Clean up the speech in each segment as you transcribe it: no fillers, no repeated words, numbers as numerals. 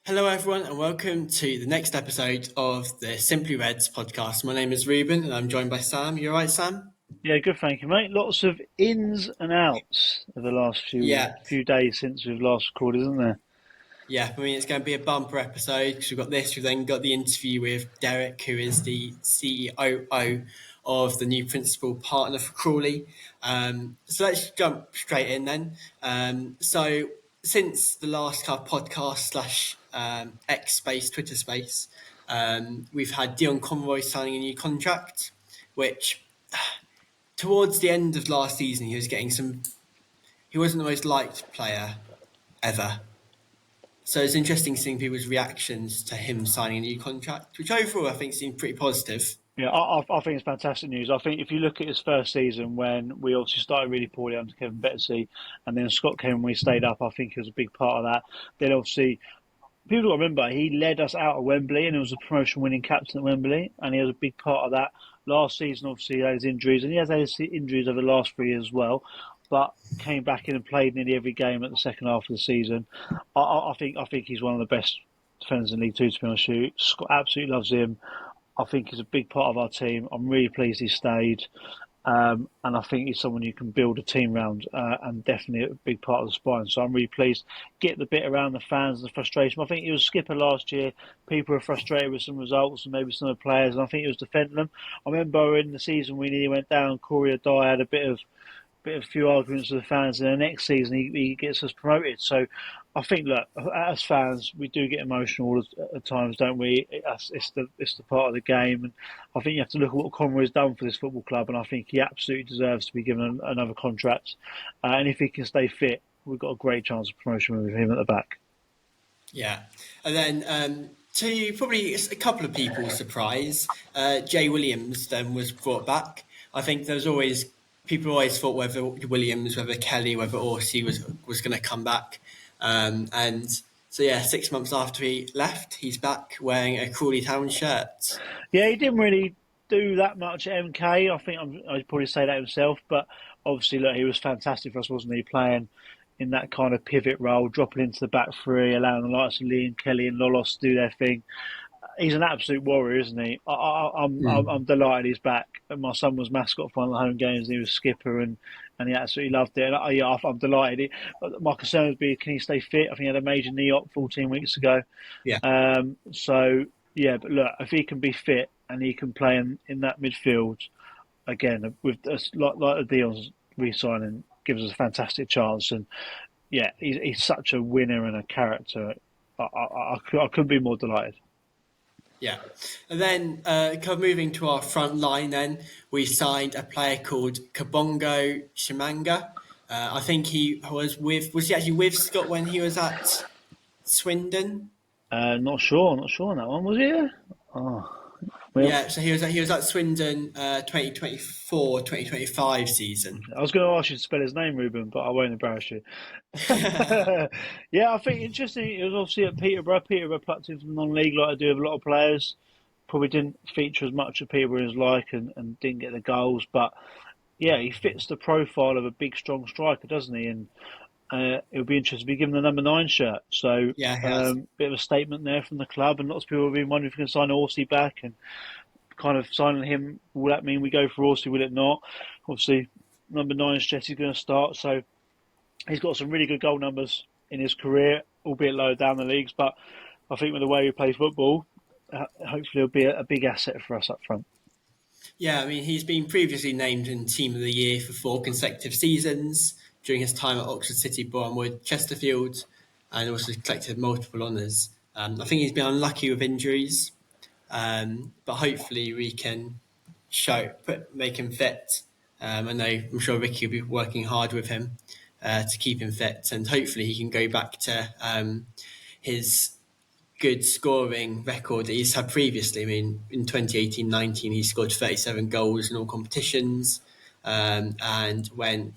Hello, everyone, and welcome to the next episode of the Simply Reds podcast. My name is Reuben, and I'm joined by Sam. You all right, Sam? Yeah, good, thank you, mate. Lots of ins and outs of the last few Yeah, few days since we've last recorded, isn't there? yeah. I mean, it's going to be a bumper episode because we've got this. We've then got the interview with Derek, who is the COO of the new principal partner for Crawley. So let's jump straight in then. So since the last kind of podcast slash X space, Twitter space, we've had Dion Conroy signing a new contract, which towards the end of last season, he was getting some. He wasn't the most liked player ever. So it's interesting seeing people's reactions to him signing a new contract, which overall I think seemed pretty positive. Yeah, I think it's fantastic news. I think if you look at his first season when we obviously started really poorly under Kevin Betsy, and then Scott came and we stayed up, I think he was a big part of that. Then obviously people got to remember he led us out of Wembley and he was a promotion winning captain at Wembley, and he was a big part of that. Last season, obviously, he had his injuries, and he has had his injuries over the last 3 years as well. But came back in and played nearly every game at the second half of the season. I think he's one of the best defenders in League Two. To be honest with you, Scott absolutely loves him. I think he's a big part of our team. I'm really pleased he stayed. And I think he's someone you can build a team around, and definitely a big part of the spine. So I'm really pleased. Get the bit around the fans and the frustration. I think he was skipper last year. People were frustrated with some results and maybe some of the players, and I think he was defending them. I remember in the season we nearly went down, Corey Dye had a few arguments with the fans, and the next season he gets us promoted. So I think, look, as fans, we do get emotional at times, don't we? It's the part of the game, and I think you have to look at what Conroy's done for this football club, and I think he absolutely deserves to be given another contract. And if he can stay fit, we've got a great chance of promotion with him at the back. Yeah. And then to probably a couple of people's surprise, Jay Williams then was brought back. I think there's always people always thought whether Williams, whether Kelly, whether Orsi was going to come back. And so, yeah, 6 months after he left, he's back wearing a Crawley Town shirt. Yeah, he didn't really do that much at MK. I think I'd probably say that himself, but obviously, look, he was fantastic for us, wasn't he? Playing in that kind of pivot role, dropping into the back three, allowing the likes of Lee and Kelly and Lolos to do their thing. He's an absolute warrior, isn't he? I'm delighted he's back. My son was mascot for one of the home games, and he was skipper, and he absolutely loved it. And yeah, I'm delighted. My concern would be, can he stay fit? I think he had a major knee op 14 weeks ago. Yeah. So yeah, but look, if he can be fit and he can play in that midfield again with like the Dion's re-signing, gives us a fantastic chance. And yeah, he's such a winner and a character. I couldn't be more delighted. Yeah. And then kind of moving to our front line then, we signed a player called Kabongo Shimanga. I think he was he actually with Scott when he was at Swindon? Not sure on that one, was he? Oh, well, Yeah, so he was at Swindon 2024-2025 season. I was going to ask you to spell his name, Reuben, but I won't embarrass you. Yeah, I think interesting. It was obviously at Peterborough. Peterborough plucked him from non-league like I do with a lot of players. Probably didn't feature as much at Peterborough as like, and didn't get the goals. But yeah, he fits the profile of a big, strong striker, doesn't he? And it'll be interesting to be given the number 9 shirt. So Yeah, he has. bit of a statement there from the club, and lots of people have been wondering if we can sign Orsi back, and kind of signing him. Will that mean we go for Orsi? Will it not? Obviously, number 9 Jesse's going to start, so he's got some really good goal numbers in his career, albeit lower down the leagues. But I think with the way he plays football, hopefully he'll be a big asset for us up front. Yeah, I mean, he's been previously named in Team of the Year for 4 consecutive seasons during his time at Oxford City, Bournemouth, Chesterfield, and also collected multiple honours. I think he's been unlucky with injuries, but hopefully we can make him fit. I'm sure Ricky will be working hard with him to keep him fit, and hopefully he can go back to his good scoring record that he's had previously. I mean, in 2018-19, he scored 37 goals in all competitions, and when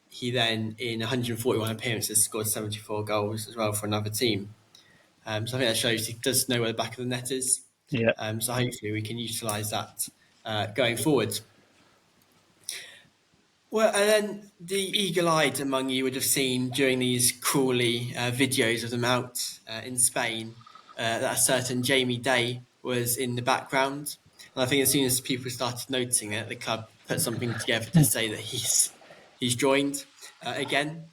he then, in 141 appearances, scored 74 goals as well for another team. So I think that shows he does know where the back of the net is. Yeah. So hopefully we can utilise that going forward. Well, and then the eagle-eyed among you would have seen during these Crawley videos of them out in Spain that a certain Jamie Day was in the background. And I think as soon as people started noticing it, the club put something together to say that he's joined again.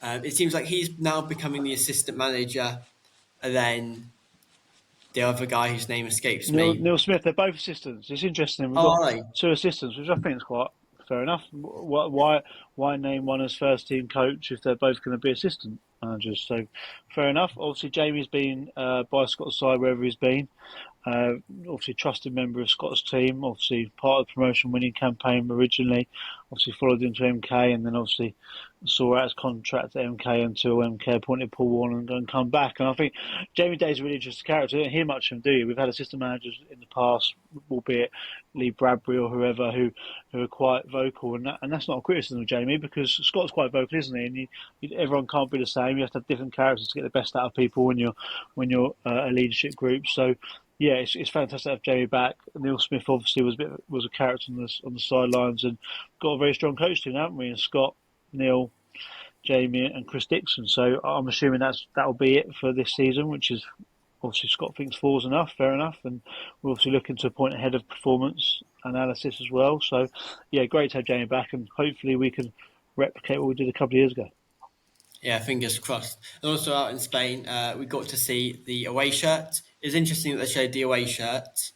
It seems like he's now becoming the assistant manager, and then the other guy whose name escapes me. Neil Smith, they're both assistants. It's interesting. We've got Oh, right. two assistants, which I think is quite fair enough. Why name one as first team coach if they're both going to be assistant managers? So fair enough. Obviously, Jamie's been by Scott's side wherever he's been. Obviously, trusted member of Scott's team. Obviously, part of the promotion winning campaign originally. Obviously, followed into MK, and then obviously saw out his contract at MK until MK appointed Paul Warren and come back. And I think Jamie Day's a really interesting character. You don't hear much of him, do you? We've had assistant managers in the past, albeit Lee Bradbury or whoever, who are quite vocal, and that's not a criticism of Jamie because Scott's quite vocal, isn't he? And everyone can't be the same. You have to have different characters to get the best out of people when you're a leadership group. So. Yeah, it's fantastic to have Jamie back. Neil Smith obviously was a character on the sidelines and got a very strong coach team, haven't we? And Scott, Neil, Jamie, and Chris Dixon. So I'm assuming that'll be it for this season, which is obviously Scott thinks four's enough, fair enough, and we're obviously looking to appoint a head of performance analysis as well. So yeah, great to have Jamie back, and hopefully we can replicate what we did a couple of years ago. Yeah, fingers crossed. And also out in Spain, we got to see the away shirt. It was interesting that they showed the away shirt.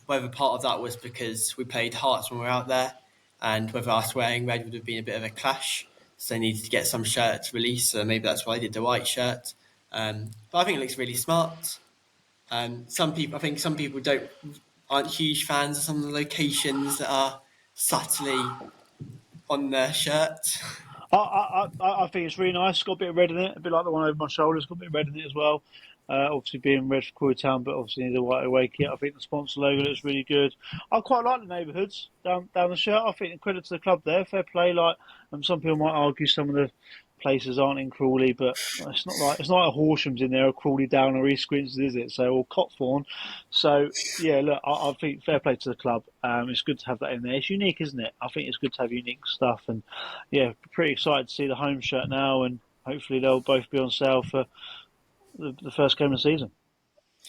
Whether part of that was because we played Hearts when we were out there, and whether us wearing red would have been a bit of a clash. So they needed to get some shirts released. So maybe that's why they did the white shirt. But I think it looks really smart. Some people aren't huge fans of some of the locations that are subtly on their shirt. I think it's really nice. It's got a bit of red in it, a bit like the one over my shoulder. It's got a bit of red in it as well. Obviously being red for Crawley Town, but obviously needs a white away kit. I think the sponsor logo looks really good. I quite like the neighbourhoods down the shirt. I think credit to the club there, fair play. Like some people might argue some of the places aren't in Crawley, but it's not like Horsham's in there or Crawley Down or East Grinstead, is it? So or Cotthorne. So yeah, look, I think fair play to the club. It's good to have that in there. It's unique, isn't it? I think it's good to have unique stuff, and yeah, pretty excited to see the home shirt now, and hopefully they'll both be on sale for the first game of the season.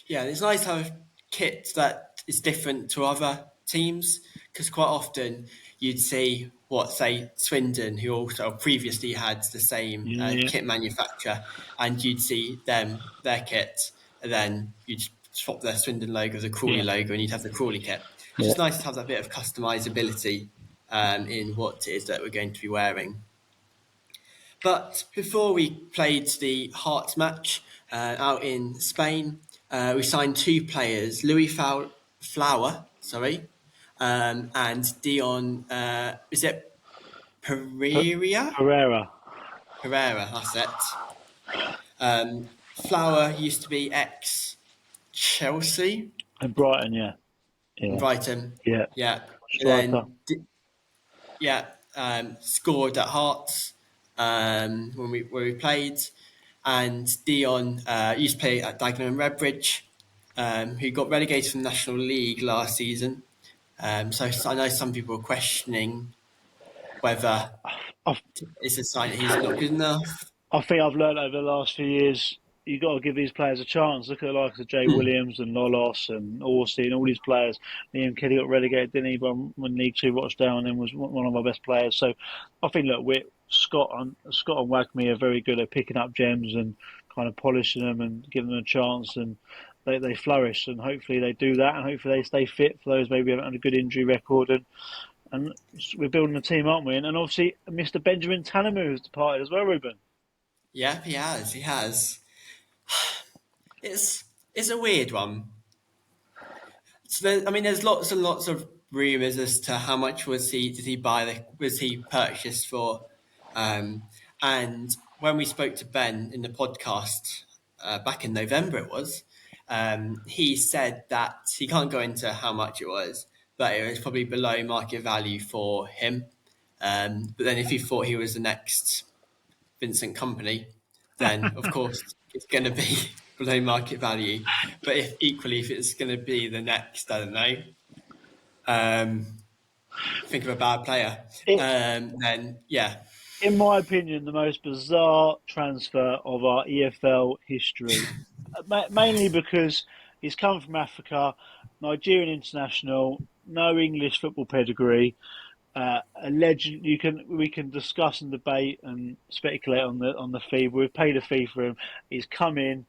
Yeah, it's nice to have a kit that is different to other teams because quite often you'd see say Swindon, who also previously had the same Yeah, kit manufacturer, and you'd see their kit, and then you'd swap their Swindon logo with the Crawley yeah, logo, and you'd have the Crawley kit. It's yeah. just nice to have that bit of customizability in what it is that we're going to be wearing. But before we played the Hearts match out in Spain, we signed two players, Flower, and Dion. Is it Pereira? Pereira Pereira, that's it. Flower used to be ex Chelsea and Brighton, and yeah, Brighton. yeah. Yeah, and Striker. scored at Hearts when we played, and Dion used to play at Dagenham and Redbridge, who got relegated from the National League last season. So I know some people are questioning whether I've, it's a sign that he's not good enough. I think I've learned over the last few years you've got to give these players a chance. Look at the likes of Jay Williams and Lolos and Orsey and all these players. Liam Kelly got relegated, didn't he, when League Two watched down and was one of our best players. So I think, look, Scott and Wagme are very good at picking up gems and kind of polishing them and giving them a chance, and they flourish, and hopefully they do that, and hopefully they stay fit for those maybe haven't had a good injury record, and we're building a team, aren't we? And obviously Mr. Benjamin Tanamu has departed as well, Reuben. Yeah, he has. He has. It's a weird one. So there's lots and lots of rumours as to how much was he purchased for, and when we spoke to Ben in the podcast back in November, he said that he can't go into how much it was, but it was probably below market value for him. But then if he thought he was the next Vincent Company, then of course it's going to be below market value. But if it's going to be the next, I don't know. think of a bad player, It, then yeah, in my opinion, the most bizarre transfer of our EFL history. Mainly because he's come from Africa, Nigerian international, no English football pedigree, a legend. We can discuss and debate and speculate on the fee. But we've paid a fee for him. He's come in.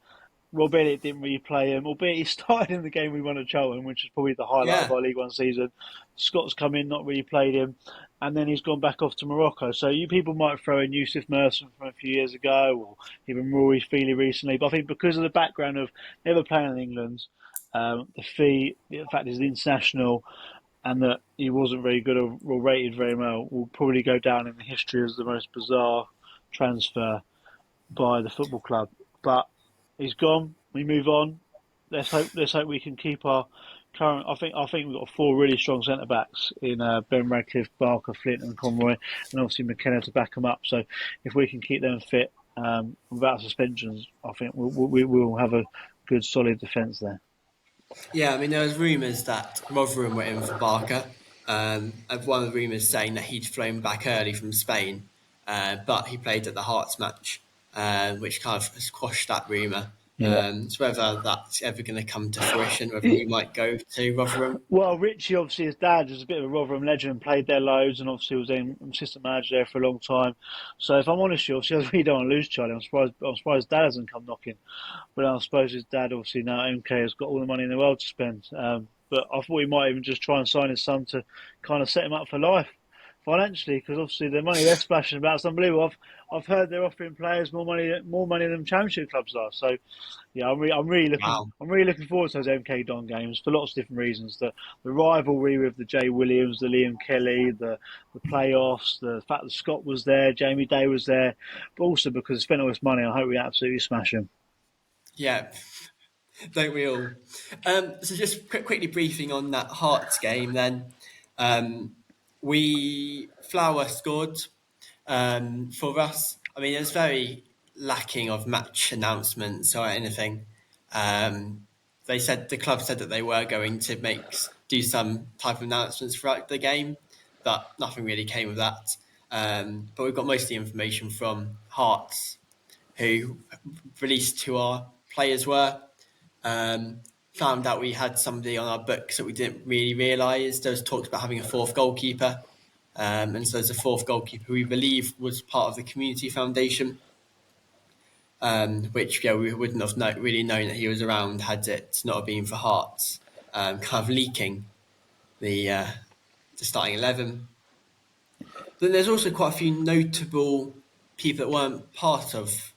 Rob Elliott didn't really play him, albeit he started in the game we won at Charlton, which is probably the highlight of yeah, our League One season. Scott's come in, not really played him, and then he's gone back off to Morocco. So you people might throw in Yusuf Merson from a few years ago, or even Rory Feely recently. But I think because of the background of never playing in England, the fee, the fact he's international, and that he wasn't very good or rated very well, will probably go down in the history as the most bizarre transfer by the football club. But he's gone. We move on. Let's hope we can keep our current. I think we've got four really strong centre backs in Ben Radcliffe, Barker, Flint, and Conroy, and obviously McKenna to back them up. So if we can keep them fit without suspensions, I think we'll have a good solid defence there. yeah. I mean, there was rumours that Rotherham were in for Barker. And one of the rumours saying that he'd flown back early from Spain, but he played at the Hearts match, which kind of squashed that rumour. Yeah. So whether that's ever going to come to fruition, whether he might go to Rotherham. Well, Richie, obviously, his dad was a bit of a Rotherham legend, played there loads, and obviously was an assistant manager there for a long time. So, if I'm honest, with you, obviously, I really don't want to lose Charlie. I'm surprised his dad hasn't come knocking. But I suppose his dad, obviously, now MK has got all the money in the world to spend. But I thought he might even just try and sign his son to kind of set him up for life financially, because obviously the money they're splashing about is unbelievable. I've heard they're offering players more money than Championship clubs are. So yeah, Wow. I'm really looking forward to those MK Don games for lots of different reasons. The rivalry with the Jay Williams, the Liam Kelly, the playoffs, the fact that Scott was there, Jamie Day was there, but also because they spent all this money. I hope we absolutely smash them. Yeah, don't we all? So just quickly briefing on that Hearts game then. We Flower scored for us. I mean, it was very lacking of match announcements or anything. They said the club said that they were going to do some type of announcements throughout the game, but nothing really came of that. But we've got most of the information from Hearts, who released who our players were. Found out we had somebody on our books that we didn't really realise. There was talks about having a fourth goalkeeper. And so there's a fourth goalkeeper who we believe was part of the community foundation, which we wouldn't have really known that he was around had it not been for Hearts kind of leaking the starting 11. Then there's also quite a few notable people that weren't part of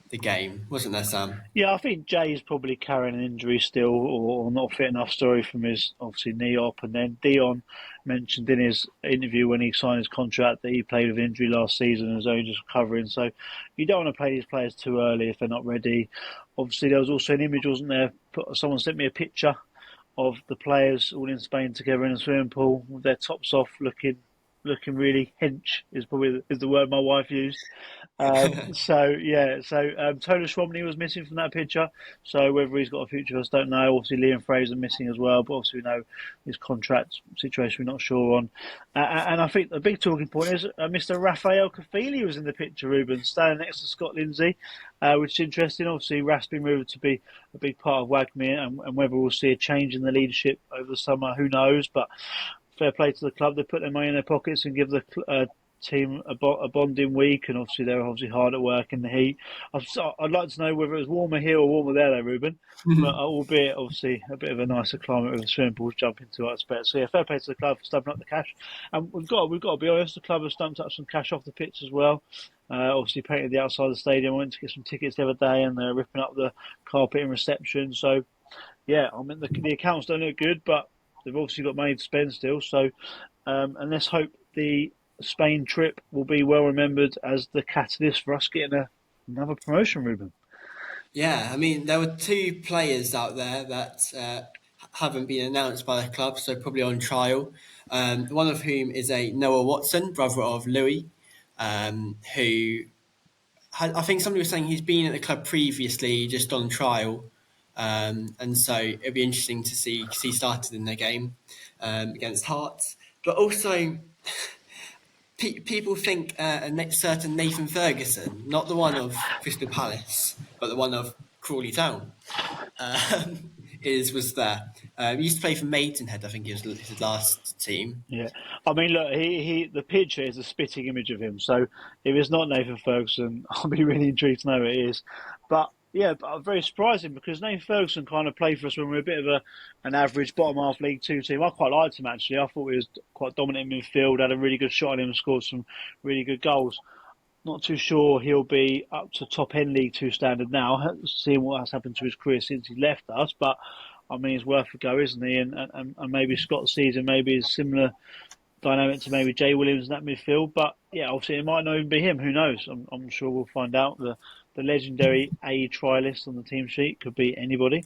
the game, wasn't there, Sam? Yeah, I think Jay's probably carrying an injury still, or not fit enough story from his obviously knee op. And then Dion mentioned in his interview when he signed his contract that he played with injury last season and was only just recovering. So you don't want to play these players too early if they're not ready. Obviously, there was also an image, wasn't there? Someone sent me a picture of the players all in Spain together in a swimming pool with their tops off, looking really hench is probably is the word my wife used. Tony Schwabney was missing from that picture. So whether he's got a future, I just don't know. Obviously, Liam Fraser missing as well, but obviously we know his contract situation we're not sure on. And I think the big talking point is Mr. Raphael Kafili was in the picture, Reuben, standing next to Scott Lindsay, which is interesting. Obviously, Raf's been moved to be a big part of Wagmere, and whether we'll see a change in the leadership over the summer, who knows? But fair play to the club. They put their money in their pockets and give the team a bonding week, and obviously they're obviously hard at work in the heat. I'd like to know whether it was warmer here or warmer there, though, Reuben. But albeit obviously a bit of a nicer climate with the swimming pools jumping to, I expect. So yeah, fair play to the club for stumping up the cash. And we've got to be honest, the club has stumped up some cash off the pitch as well. Obviously painted the outside of the stadium. I went to get some tickets the other day, and they're ripping up the carpet in reception. So yeah, I mean the accounts don't look good, but they've obviously got money to spend still. So and let's hope the Spain trip will be well remembered as the catalyst for us getting another promotion, Reuben. Yeah, I mean, there were two players out there that haven't been announced by the club, so probably on trial. One of whom is a Noah Watson, brother of Louis, who I think somebody was saying he's been at the club previously, just on trial. And so it'd be interesting to see because he started in their game against Hearts. but also people think a certain Nathan Ferguson, not the one of Crystal Palace, but the one of Crawley Town, was there. He used to play for Maidenhead, I think it was his last team. Yeah, I mean, look, the picture is a spitting image of him. So if it's not Nathan Ferguson, I'll be really intrigued to know who it is. But yeah, but very surprising because Nathan Ferguson kind of played for us when we were a bit of an average bottom half League Two team. I quite liked him actually. I thought he was quite dominant in midfield, had a really good shot on him, and scored some really good goals. Not too sure he'll be up to top end League Two standard now, seeing what has happened to his career since he left us. But I mean, it's worth a go, isn't he? And maybe Scott's season maybe is similar dynamic to maybe Jay Williams in that midfield. But yeah, obviously it might not even be him. Who knows? I'm sure we'll find out. The legendary A trialist on the team sheet could be anybody.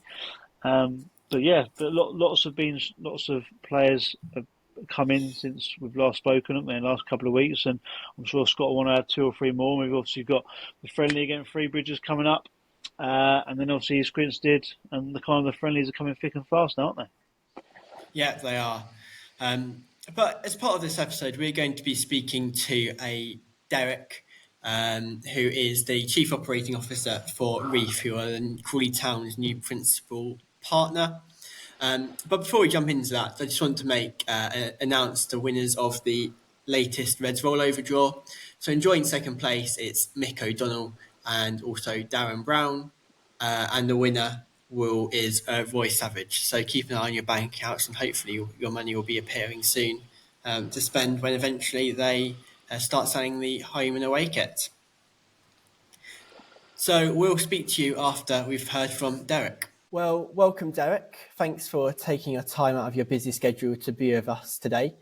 But yeah, but lots of players have come in since we've last spoken, haven't they, in the last couple of weeks, and I'm sure Scott will want to add two or three more. We've obviously got the friendly against Three Bridges coming up, and then obviously Grinstead, and the friendlies are coming thick and fast now, aren't they? Yeah, they are. But as part of this episode, we're going to be speaking to a Derek, who is the Chief Operating Officer for REEF, who are Crawley Town's new principal partner. But before we jump into that, I just want to announce the winners of the latest Reds rollover draw. So enjoying second place, it's Mick O'Donnell and also Darren Brown. And the winner is Roy Savage. So keep an eye on your bank accounts and hopefully your money will be appearing soon to spend when eventually they start selling the home and away kit. So we'll speak to you after we've heard from Derek. Well, welcome, Derek. Thanks for taking your time out of your busy schedule to be with us today.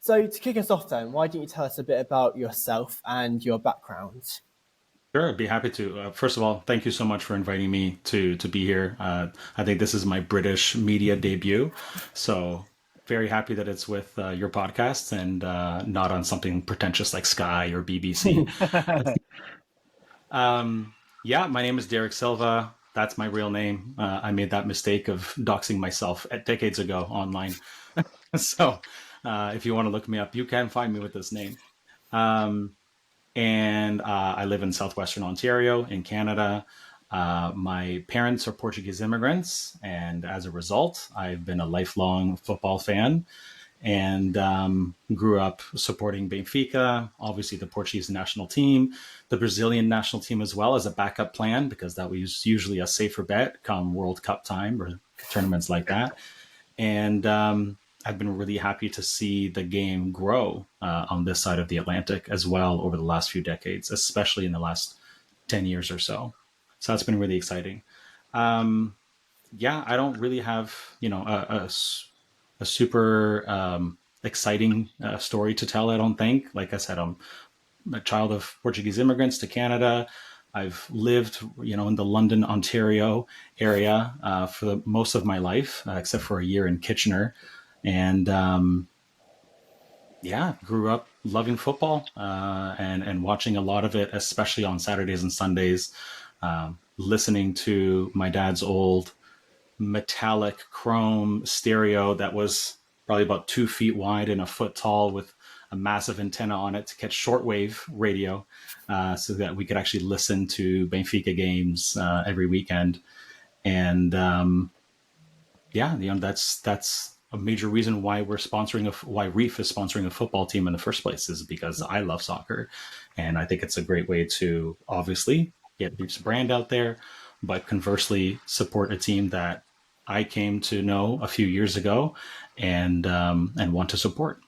So to kick us off then, why don't you tell us a bit about yourself and your background? Sure, I'd be happy to. First of all, thank you so much for inviting me to be here. I think this is my British media debut, so very happy that it's with your podcast and not on something pretentious like Sky or BBC. Yeah, my name is Derek Silva. That's my real name. I made that mistake of doxing myself decades ago online. So if you want to look me up, you can find me with this name. And I live in southwestern Ontario in Canada. My parents are Portuguese immigrants, and as a result, I've been a lifelong football fan and grew up supporting Benfica, obviously the Portuguese national team, the Brazilian national team as well as a backup plan, because that was usually a safer bet come World Cup time or tournaments like that. And I've been really happy to see the game grow on this side of the Atlantic as well over the last few decades, especially in the last 10 years or so. So that's been really exciting. Yeah, I don't really have, a super exciting story to tell, I don't think. Like I said, I'm a child of Portuguese immigrants to Canada. I've lived, in the London, Ontario area for most of my life, except for a year in Kitchener. And grew up loving football and watching a lot of it, especially on Saturdays and Sundays, listening to my dad's old metallic chrome stereo that was probably about 2 feet wide and a foot tall with a massive antenna on it to catch shortwave radio so that we could actually listen to Benfica games every weekend. And that's a major reason why why REEF is sponsoring a football team in the first place, is because I love soccer. And I think it's a great way to obviously get REEF's brand out there, but conversely support a team that I came to know a few years ago and want to support.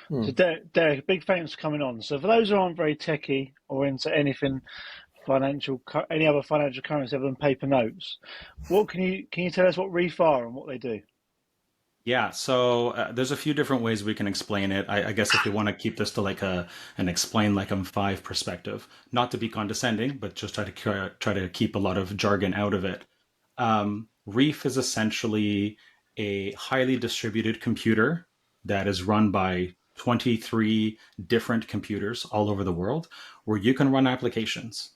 So Derek, big thanks for coming on. So for those who aren't very techie or into anything any other financial currency other than paper notes, can you tell us what REEF are and what they do? Yeah, so there's a few different ways we can explain it. I guess if we want to keep this to like an explain like I'm five perspective, not to be condescending, but just try to keep a lot of jargon out of it. REEF is essentially a highly distributed computer that is run by 23 different computers all over the world, where you can run applications.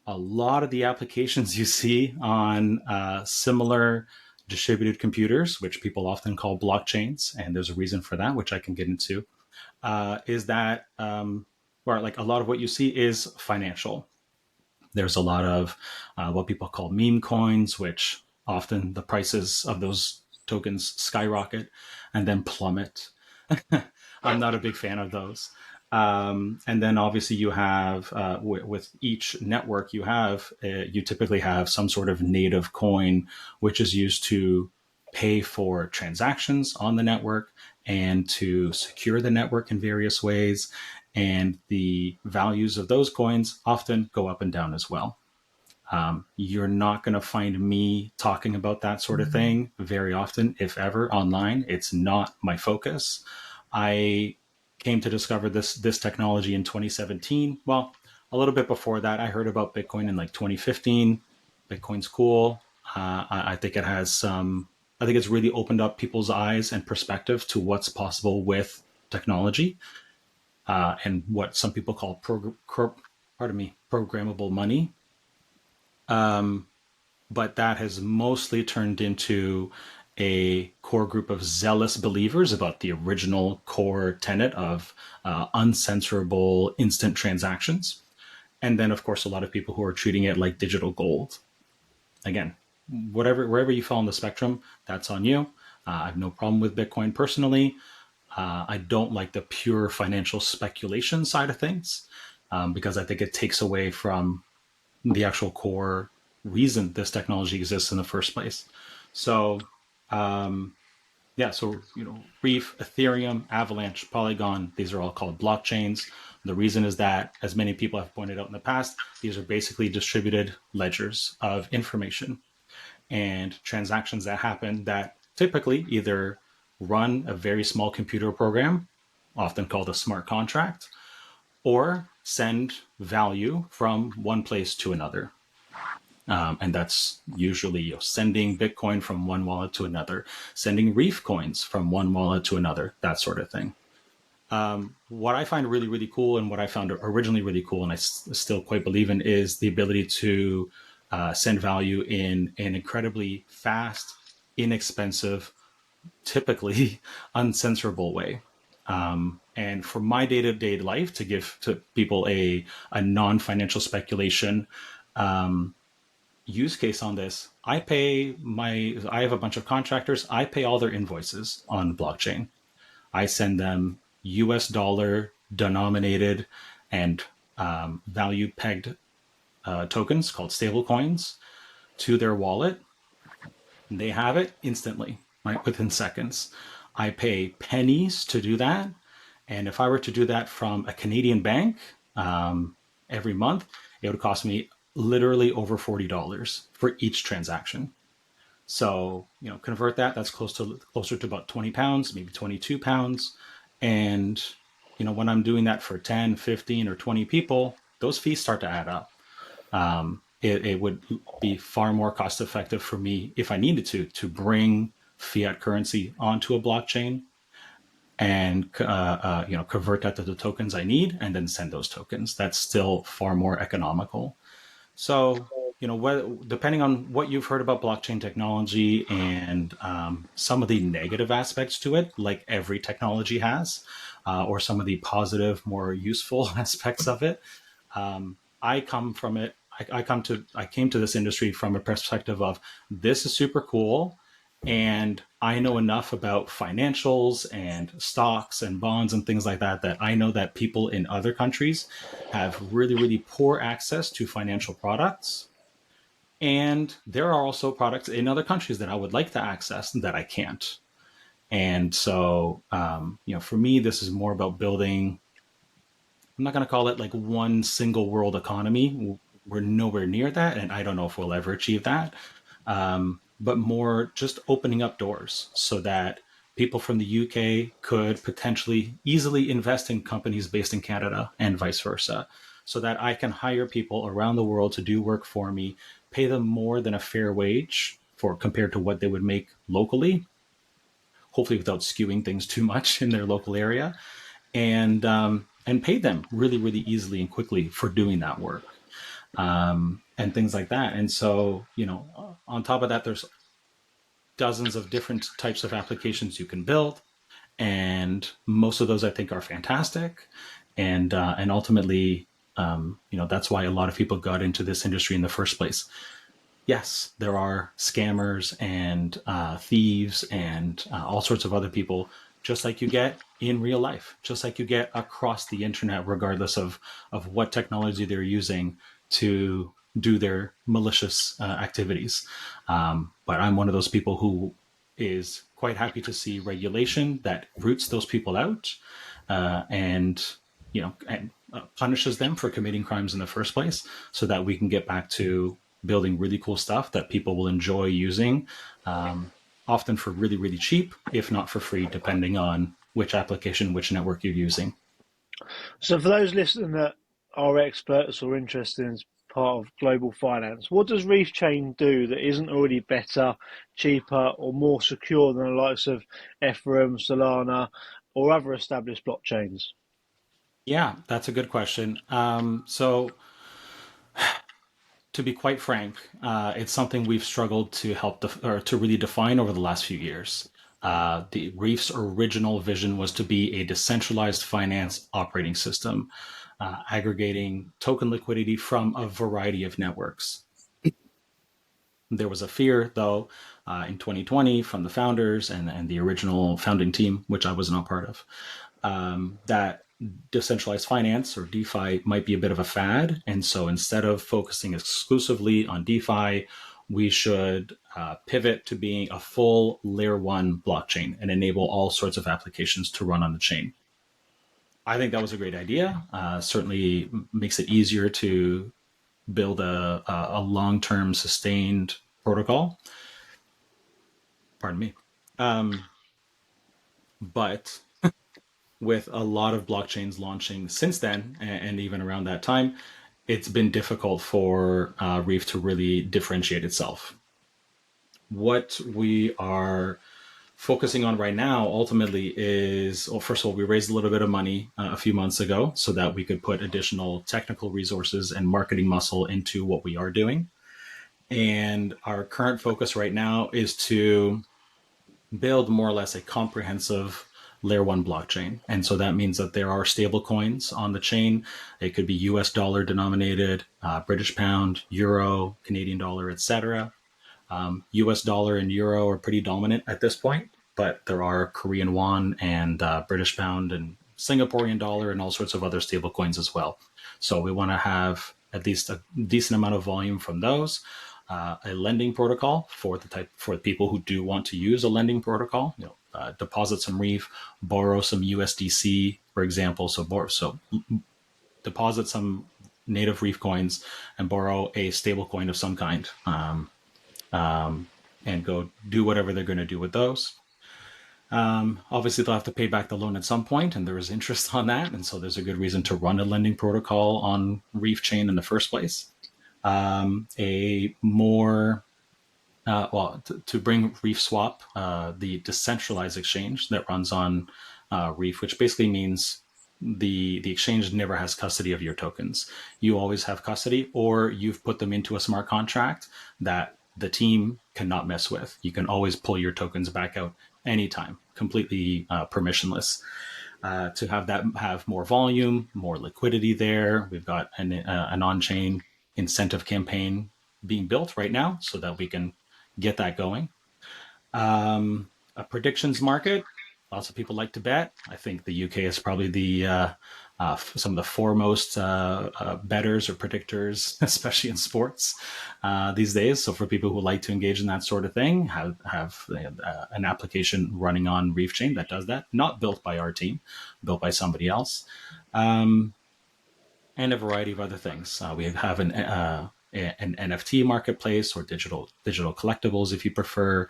A lot of the applications you see on similar distributed computers, which people often call blockchains, and there's a reason for that, which I can get into, is that where like a lot of what you see is financial. There's a lot of what people call meme coins, which often the prices of those tokens skyrocket and then plummet. I'm not a big fan of those. And then obviously you have with each network you typically have some sort of native coin which is used to pay for transactions on the network and to secure the network in various ways. And the values of those coins often go up and down as well. You're not going to find me talking about that sort of thing very often, if ever, online. It's not my focus. I came to discover this technology in 2017. Well, a little bit before that, I heard about Bitcoin in like 2015. Bitcoin's cool. I think it has some. I think it's really opened up people's eyes and perspective to what's possible with technology and what some people call programmable money. But that has mostly turned into a core group of zealous believers about the original core tenet of uncensorable instant transactions. And then, of course, a lot of people who are treating it like digital gold. Again, wherever you fall on the spectrum, that's on you. I have no problem with Bitcoin personally. I don't like the pure financial speculation side of things because I think it takes away from the actual core reason this technology exists in the first place. So, so Reef, Ethereum, Avalanche, Polygon, these are all called blockchains. The reason is that, as many people have pointed out in the past, these are basically distributed ledgers of information and transactions that happen that typically either run a very small computer program, often called a smart contract, or send value from one place to another. And that's usually sending Bitcoin from one wallet to another, sending Reef coins from one wallet to another, that sort of thing. What I find really, really cool, and what I found originally really cool, and I still quite believe in, is the ability to send value in an incredibly fast, inexpensive, typically uncensorable way. And for my day-to-day life, to give to people a non-financial speculation use case on this, I have a bunch of contractors. I pay all their invoices on blockchain. I send them US dollar denominated and value pegged tokens called stable coins to their wallet. And they have it instantly, right, within seconds. I pay pennies to do that. And if I were to do that from a Canadian bank every month, it would cost me literally over $40 for each transaction. So, convert that, that's closer to about 20 pounds, maybe 22 pounds. And, when I'm doing that for 10, 15, or 20 people, those fees start to add up. It would be far more cost effective for me if I needed to bring fiat currency onto a blockchain and convert that to the tokens I need and then send those tokens. That's still far more economical. So, depending on what you've heard about blockchain technology and some of the negative aspects to it, like every technology has, or some of the positive, more useful aspects of it, I come from it. I came to this industry from a perspective of this is super cool. And I know enough about financials and stocks and bonds and things like that, that I know that people in other countries have really, really poor access to financial products. And there are also products in other countries that I would like to access that I can't. And so, for me, this is more about building, I'm not going to call it like one single world economy. We're nowhere near that. And I don't know if we'll ever achieve that. But more just opening up doors so that people from the UK could potentially easily invest in companies based in Canada and vice versa, so that I can hire people around the world to do work for me, pay them more than a fair wage for compared to what they would make locally, hopefully without skewing things too much in their local area, and pay them really, really easily and quickly for doing that work. And things like that. And so, on top of that, there's dozens of different types of applications you can build, and most of those I think are fantastic, and ultimately, that's why a lot of people got into this industry in the first place. Yes, there are scammers and thieves and all sorts of other people, just like you get in real life, just like you get across the internet, regardless of what technology they're using to do their malicious activities. But I'm one of those people who is quite happy to see regulation that roots those people out, and punishes them for committing crimes in the first place, so that we can get back to building really cool stuff that people will enjoy using, often for really, really cheap, if not for free, depending on which application, which network you're using. So, for those listening that are experts or interested in part of global finance, what does Reef Chain do that isn't already better, cheaper, or more secure than the likes of Ethereum, Solana, or other established blockchains? Yeah, that's a good question. So, to be quite frank, it's something we've struggled to or to really define over the last few years. The Reef's original vision was to be a decentralized finance operating system, aggregating token liquidity from a variety of networks. There was a fear, though, in 2020 from the founders and the original founding team, which I was not part of, that decentralized finance, or DeFi, might be a bit of a fad. And so instead of focusing exclusively on DeFi, we should pivot to being a full layer one blockchain and enable all sorts of applications to run on the chain. I think that was a great idea. Certainly makes it easier to build a long-term sustained protocol. Pardon me. But with a lot of blockchains launching since then, and even around that time, it's been difficult for Reef to really differentiate itself. What we are focusing on right now ultimately is, well, first of all, we raised a little bit of money a few months ago so that we could put additional technical resources and marketing muscle into what we are doing. And our current focus right now is to build more or less a comprehensive layer one blockchain. And so that means that there are stable coins on the chain. It could be US dollar denominated, British pound, euro, Canadian dollar, etc. US dollar and euro are pretty dominant at this point, but there are Korean won and British pound and Singaporean dollar and all sorts of other stable coins as well. So we want to have at least a decent amount of volume from those. A lending protocol for people who do want to use a lending protocol. Deposit some Reef, borrow some USDC, for example. So deposit some native Reef coins and borrow a stable coin of some kind, and go do whatever they're going to do with those. Obviously, they'll have to pay back the loan at some point, and there is interest on that, and so there's a good reason to run a lending protocol on Reef Chain in the first place. A more to bring Reef Swap, the decentralized exchange that runs on Reef, which basically means the exchange never has custody of your tokens. You always have custody, or you've put them into a smart contract that the team cannot mess with. You can always pull your tokens back out anytime, completely permissionless. To have more volume, more liquidity there, we've got an on-chain incentive campaign being built right now so that we can get that going. A predictions market. Lots of people like to bet. I think the UK is probably some of the foremost bettors or predictors, especially in sports these days. So for people who like to engage in that sort of thing, have an application running on Reef Chain that does that. Not built by our team, built by somebody else, and a variety of other things. We have an NFT marketplace, or digital collectibles, if you prefer,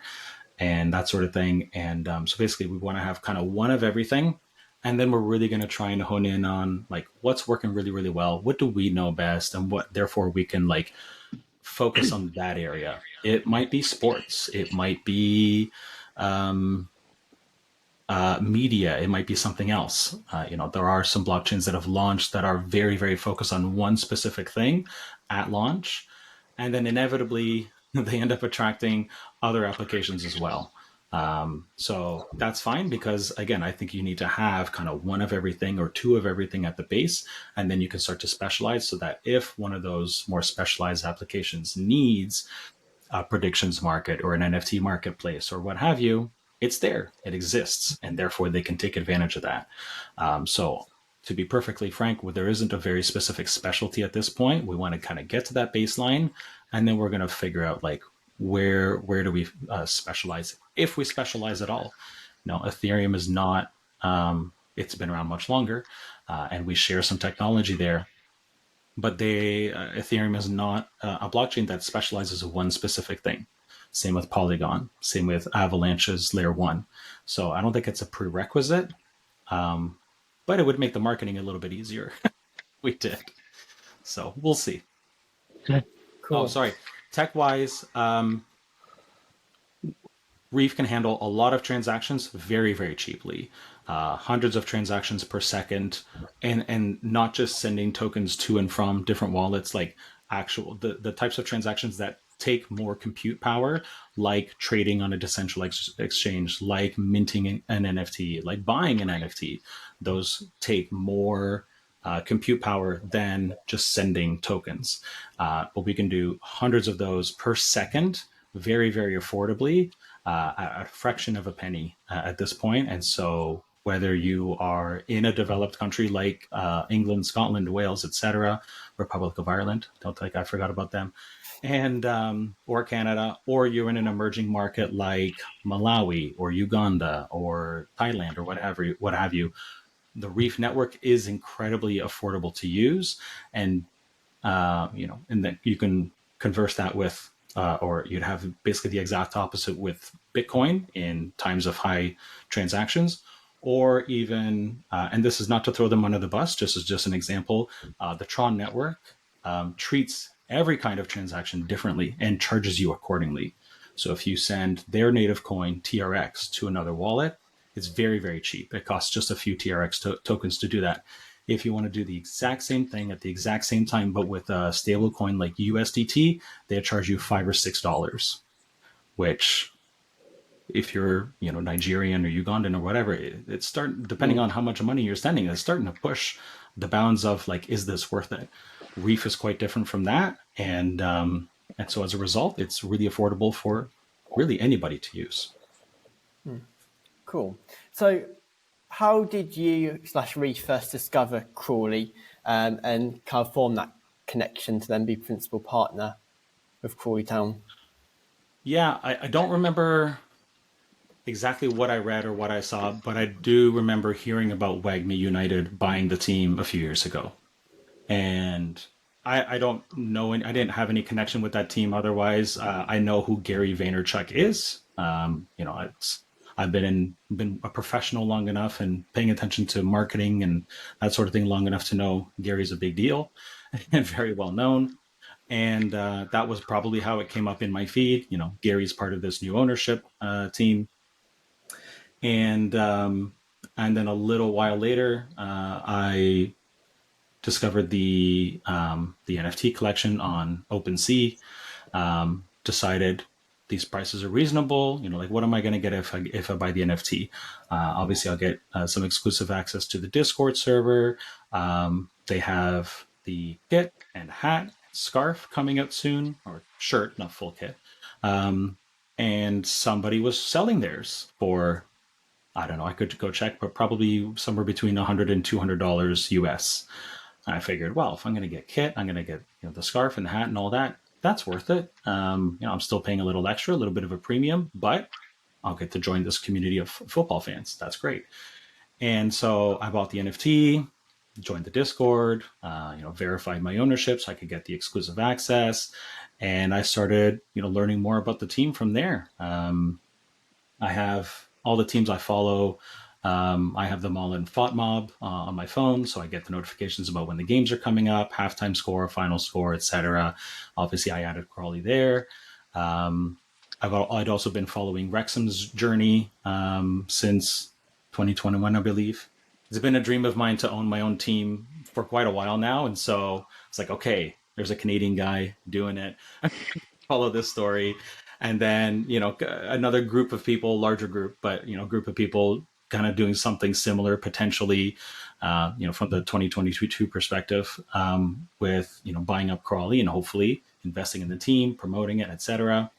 and that sort of thing. And so basically we want to have kind of one of everything. And then we're really going to try and hone in on like what's working really, really well. What do we know best? And what, therefore, we can like focus on that area. It might be sports. It might be media. It might be something else. There are some blockchains that have launched that are very, very focused on one specific thing at launch. And then inevitably they end up attracting other applications as well. So that's fine because, again, I think you need to have kind of one of everything or two of everything at the base, and then you can start to specialize so that if one of those more specialized applications needs a predictions market or an NFT marketplace or what have you, it's there, it exists, and therefore they can take advantage of that. So to be perfectly frank, there isn't a very specific specialty at this point. We want to kind of get to that baseline, and then we're going to figure out like where do we specialize, if we specialize at all. No, Ethereum is not. It's been around much longer, and we share some technology there. But Ethereum is not a blockchain that specializes in one specific thing. Same with Polygon. Same with Avalanche's Layer One. So I don't think it's a prerequisite, but it would make the marketing a little bit easier. We did. So we'll see. Okay. Cool. Oh, sorry. Tech-wise, REEF can handle a lot of transactions very, very cheaply. Hundreds of transactions per second, and not just sending tokens to and from different wallets, like the types of transactions that take more compute power, like trading on a decentralized exchange, like minting an NFT, like buying an NFT. Those take more compute power than just sending tokens. But we can do hundreds of those per second, very, very affordably, at a fraction of a penny at this point. And so whether you are in a developed country like England, Scotland, Wales, etc., Republic of Ireland, don't think I forgot about them, and or Canada, or you're in an emerging market like Malawi or Uganda or Thailand or what have you, the REEF network is incredibly affordable to use, and and that you can converse that with, or you'd have basically the exact opposite with Bitcoin in times of high transactions, or even, and this is not to throw them under the bus, just as just an example, the Tron network treats every kind of transaction differently and charges you accordingly. So if you send their native coin, TRX, to another wallet, it's very, very cheap. It costs just a few TRX tokens to do that. If you want to do the exact same thing at the exact same time, but with a stable coin like USDT, they charge you $5 or $6, which, if you're Nigerian or Ugandan or whatever, it's depending on how much money you're sending, it's starting to push the bounds of like, is this worth it? REEF is quite different from that, and so as a result, it's really affordable for really anybody to use. Cool. So how did you / REEF first discover Crawley and kind of form that connection to then be principal partner of Crawley Town? Yeah, I don't remember exactly what I read or what I saw, but I do remember hearing about Wagme United buying the team a few years ago. And I don't know, I didn't have any connection with that team otherwise. I know who Gary Vaynerchuk is. I've been a professional long enough and paying attention to marketing and that sort of thing long enough to know Gary's a big deal and very well known. And that was probably how it came up in my feed. Gary's part of this new ownership team, and then a little while later, I discovered the NFT collection on OpenSea. Decided these prices are reasonable. Like, what am I going to get if I buy the NFT? Obviously, I'll get some exclusive access to the Discord server. They have the kit and hat, scarf coming out soon, or shirt, not full kit. And somebody was selling theirs for, I don't know, I could go check, but probably somewhere between $100 and $200 US. And I figured, well, if I'm going to get kit, I'm going to get the scarf and the hat and all that. That's worth it. I'm still paying a little extra, a little bit of a premium, but I'll get to join this community of football fans. That's great. And so I bought the NFT, joined the Discord, verified my ownership so I could get the exclusive access, and I started, learning more about the team from there. I have all the teams I follow. I have them all in FOTMob on my phone, so I get the notifications about when the games are coming up, halftime score, final score, etc. Obviously, I added Crawley there. I'd also been following Wrexham's journey since 2021, I believe. It's been a dream of mine to own my own team for quite a while now, and so it's like, okay, there's a Canadian guy doing it. follow this story. And then, another group of people, larger group, but, group of people kind of doing something similar potentially, from the 2022 perspective, with, buying up Crawley and hopefully investing in the team, promoting it, etc.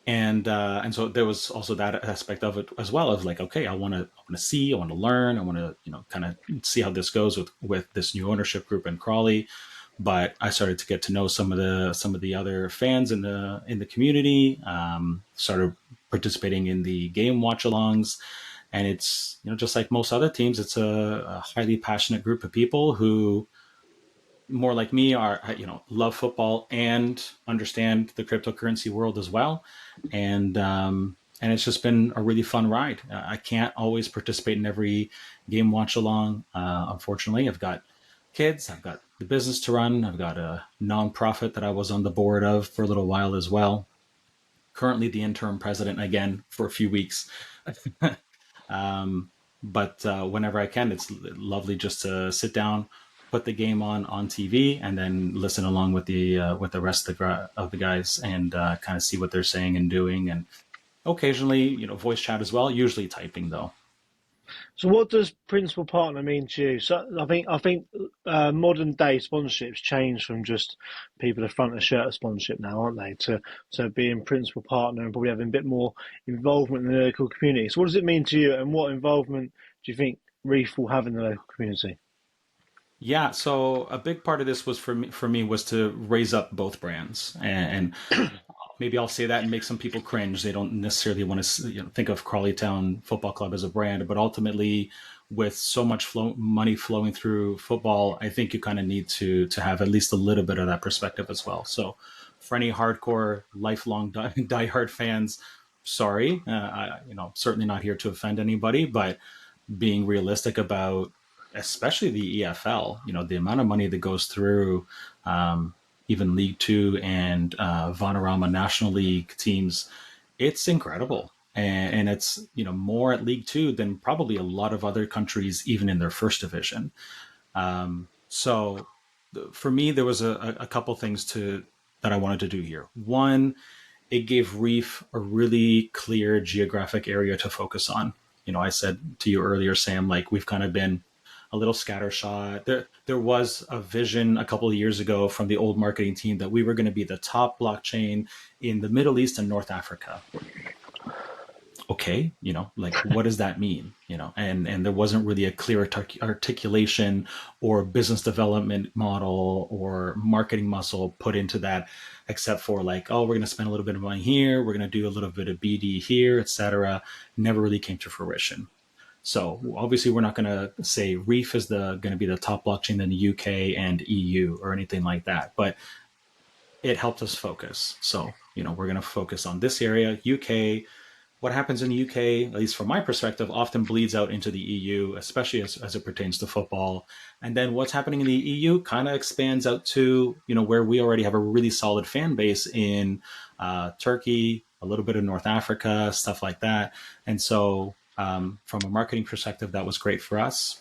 And so there was also that aspect of it as well, of like, okay, I want to see, I want to learn, I want to, kind of see how this goes with this new ownership group in Crawley. But I started to get to know some of the other fans in the community. Started participating in the game watch-alongs, and it's, just like most other teams, it's a highly passionate group of people who, more like me, are, love football and understand the cryptocurrency world as well. And it's just been a really fun ride. I can't always participate in every game watch along. Unfortunately, I've got kids, I've got the business to run, I've got a nonprofit that I was on the board of for a little while as well. Currently the interim president again for a few weeks. But whenever I can, it's lovely just to sit down, put the game on TV, and then listen along with the rest of the guys, and kind of see what they're saying and doing, and occasionally, voice chat as well. Usually typing though. So, what does principal partner mean to you? So, I think modern day sponsorships change from just people in front of shirt sponsorship now, aren't they? To being principal partner and probably having a bit more involvement in the local community. So, what does it mean to you, and what involvement do you think Reef will have in the local community? Yeah, so a big part of this was for me was to raise up both brands, and maybe I'll say that and make some people cringe. They don't necessarily want to, think of Crawley Town Football Club as a brand, but ultimately, with so much money flowing through football, I think you kind of need to have at least a little bit of that perspective as well. So, for any hardcore, lifelong diehard fans, sorry, certainly not here to offend anybody, but being realistic about, especially the EFL, the amount of money that goes through, even League Two and Vanarama National League teams, it's incredible. And it's, more at League Two than probably a lot of other countries, even in their first division. So for me, there was a couple things that I wanted to do here. One, it gave Reef a really clear geographic area to focus on. I said to you earlier, Sam, like, we've kind of been a little scattershot. There was a vision a couple of years ago from the old marketing team that we were going to be the top blockchain in the Middle East and North Africa. Okay, like, what does that mean? And there wasn't really a clear articulation or business development model or marketing muscle put into that, except for like, oh, we're going to spend a little bit of money here, we're going to do a little bit of BD here, etc. Never really came to fruition. So obviously, we're not going to say Reef is going to be the top blockchain in the UK and EU or anything like that, but it helped us focus. So, we're going to focus on this area, UK. What happens in the UK, at least from my perspective, often bleeds out into the EU, especially as it pertains to football. And then what's happening in the EU kind of expands out to, where we already have a really solid fan base in Turkey, a little bit of North Africa, stuff like that. And so from a marketing perspective, that was great for us.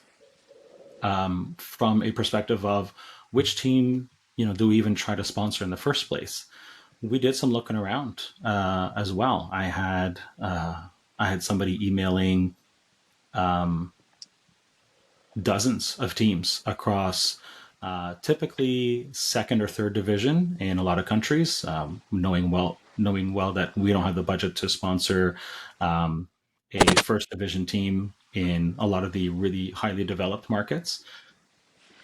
From a perspective of which team, do we even try to sponsor in the first place? We did some looking around as well. I had somebody emailing dozens of teams across typically second or third division in a lot of countries, knowing well that we don't have the budget to sponsor a first division team in a lot of the really highly developed markets.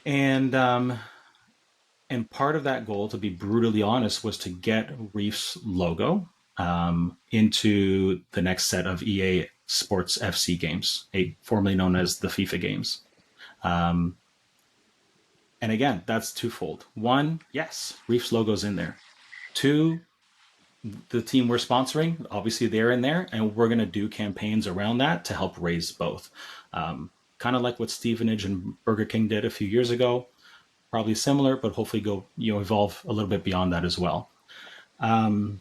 And part of that goal, to be brutally honest, was to get Reef's logo into the next set of EA Sports FC games, formerly known as the FIFA games. And again, that's twofold. One, yes, Reef's logo's in there. Two, the team we're sponsoring, obviously they're in there, and we're going to do campaigns around that to help raise both. Kind of like what Stevenage and Burger King did a few years ago. Probably similar, but hopefully evolve a little bit beyond that as well. And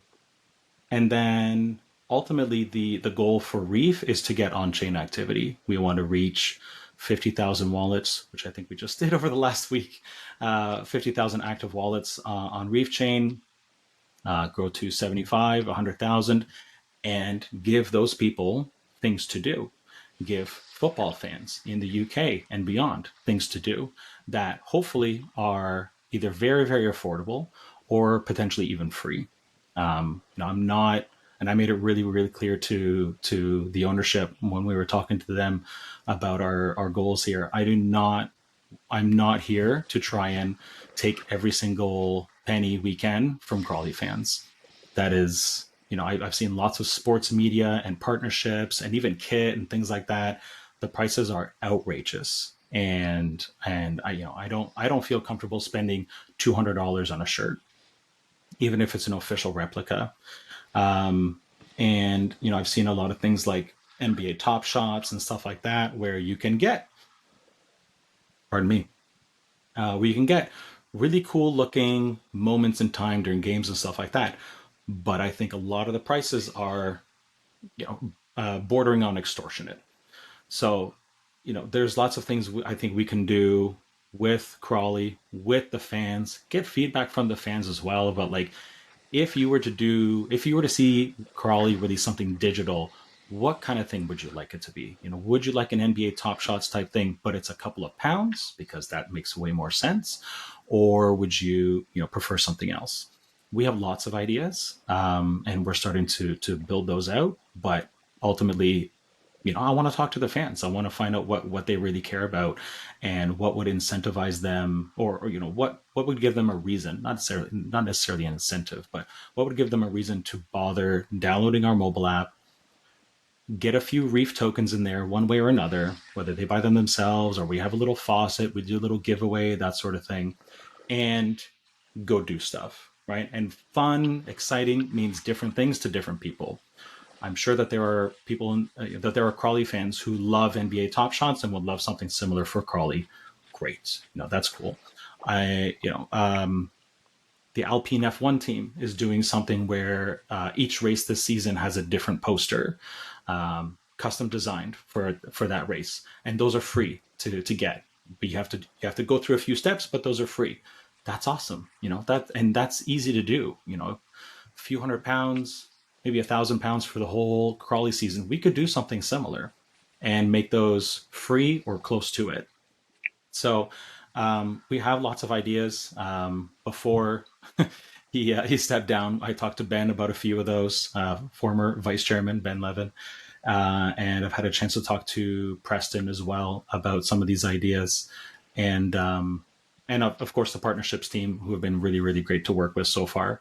then ultimately, the goal for Reef is to get on-chain activity. We want to reach 50,000 wallets, which I think we just did over the last week. 50,000 active wallets on Reef chain. grow to 75, 100,000, and give those people things to do. Give football fans in the UK and beyond things to do that hopefully are either very, very affordable or potentially even free. I'm not, and I made it really, really clear to the ownership when we were talking to them about our goals here. I'm not here to try and take every single penny we can from Crawley fans. That is, I've seen lots of sports media and partnerships and even kit and things like that. The prices are outrageous, and I don't feel comfortable spending $200 on a shirt, even if it's an official replica. And I've seen a lot of things like NBA Top Shots and stuff like that, where you can get, pardon me, where you can get really cool looking moments in time during games and stuff like that. But I think a lot of the prices are, bordering on extortionate. So, there's lots of things I think we can do with Crawley, with the fans, get feedback from the fans as well about like, if you were to see Crawley release something digital, what kind of thing would you like it to be? Would you like an NBA Top Shots type thing, but it's a couple of pounds because that makes way more sense, or would you, prefer something else? We have lots of ideas, and we're starting to build those out. But ultimately, I want to talk to the fans. I want to find out what they really care about and what would incentivize them, or what would give them a reason, not necessarily an incentive, but what would give them a reason to bother downloading our mobile app, get a few Reef tokens in there one way or another, whether they buy them themselves or we have a little faucet, we do a little giveaway, that sort of thing, and go do stuff, right? And fun, exciting means different things to different people. I'm sure that there are that there are Crawley fans who love NBA Top Shots and would love something similar for Crawley. Great, that's cool. I, you know, the Alpine F1 team is doing something where each race this season has a different poster, custom designed for that race, and those are free to get. But you have to go through a few steps, but those are free. That's awesome, that's easy to do. A few £100, maybe £1,000 for the whole Crawley season. We could do something similar and make those free or close to it. So we have lots of ideas. Before he stepped down, I talked to Ben about a few of those. Former Vice Chairman Ben Levin, and I've had a chance to talk to Preston as well about some of these ideas, and of course the partnerships team, who have been really, really great to work with so far.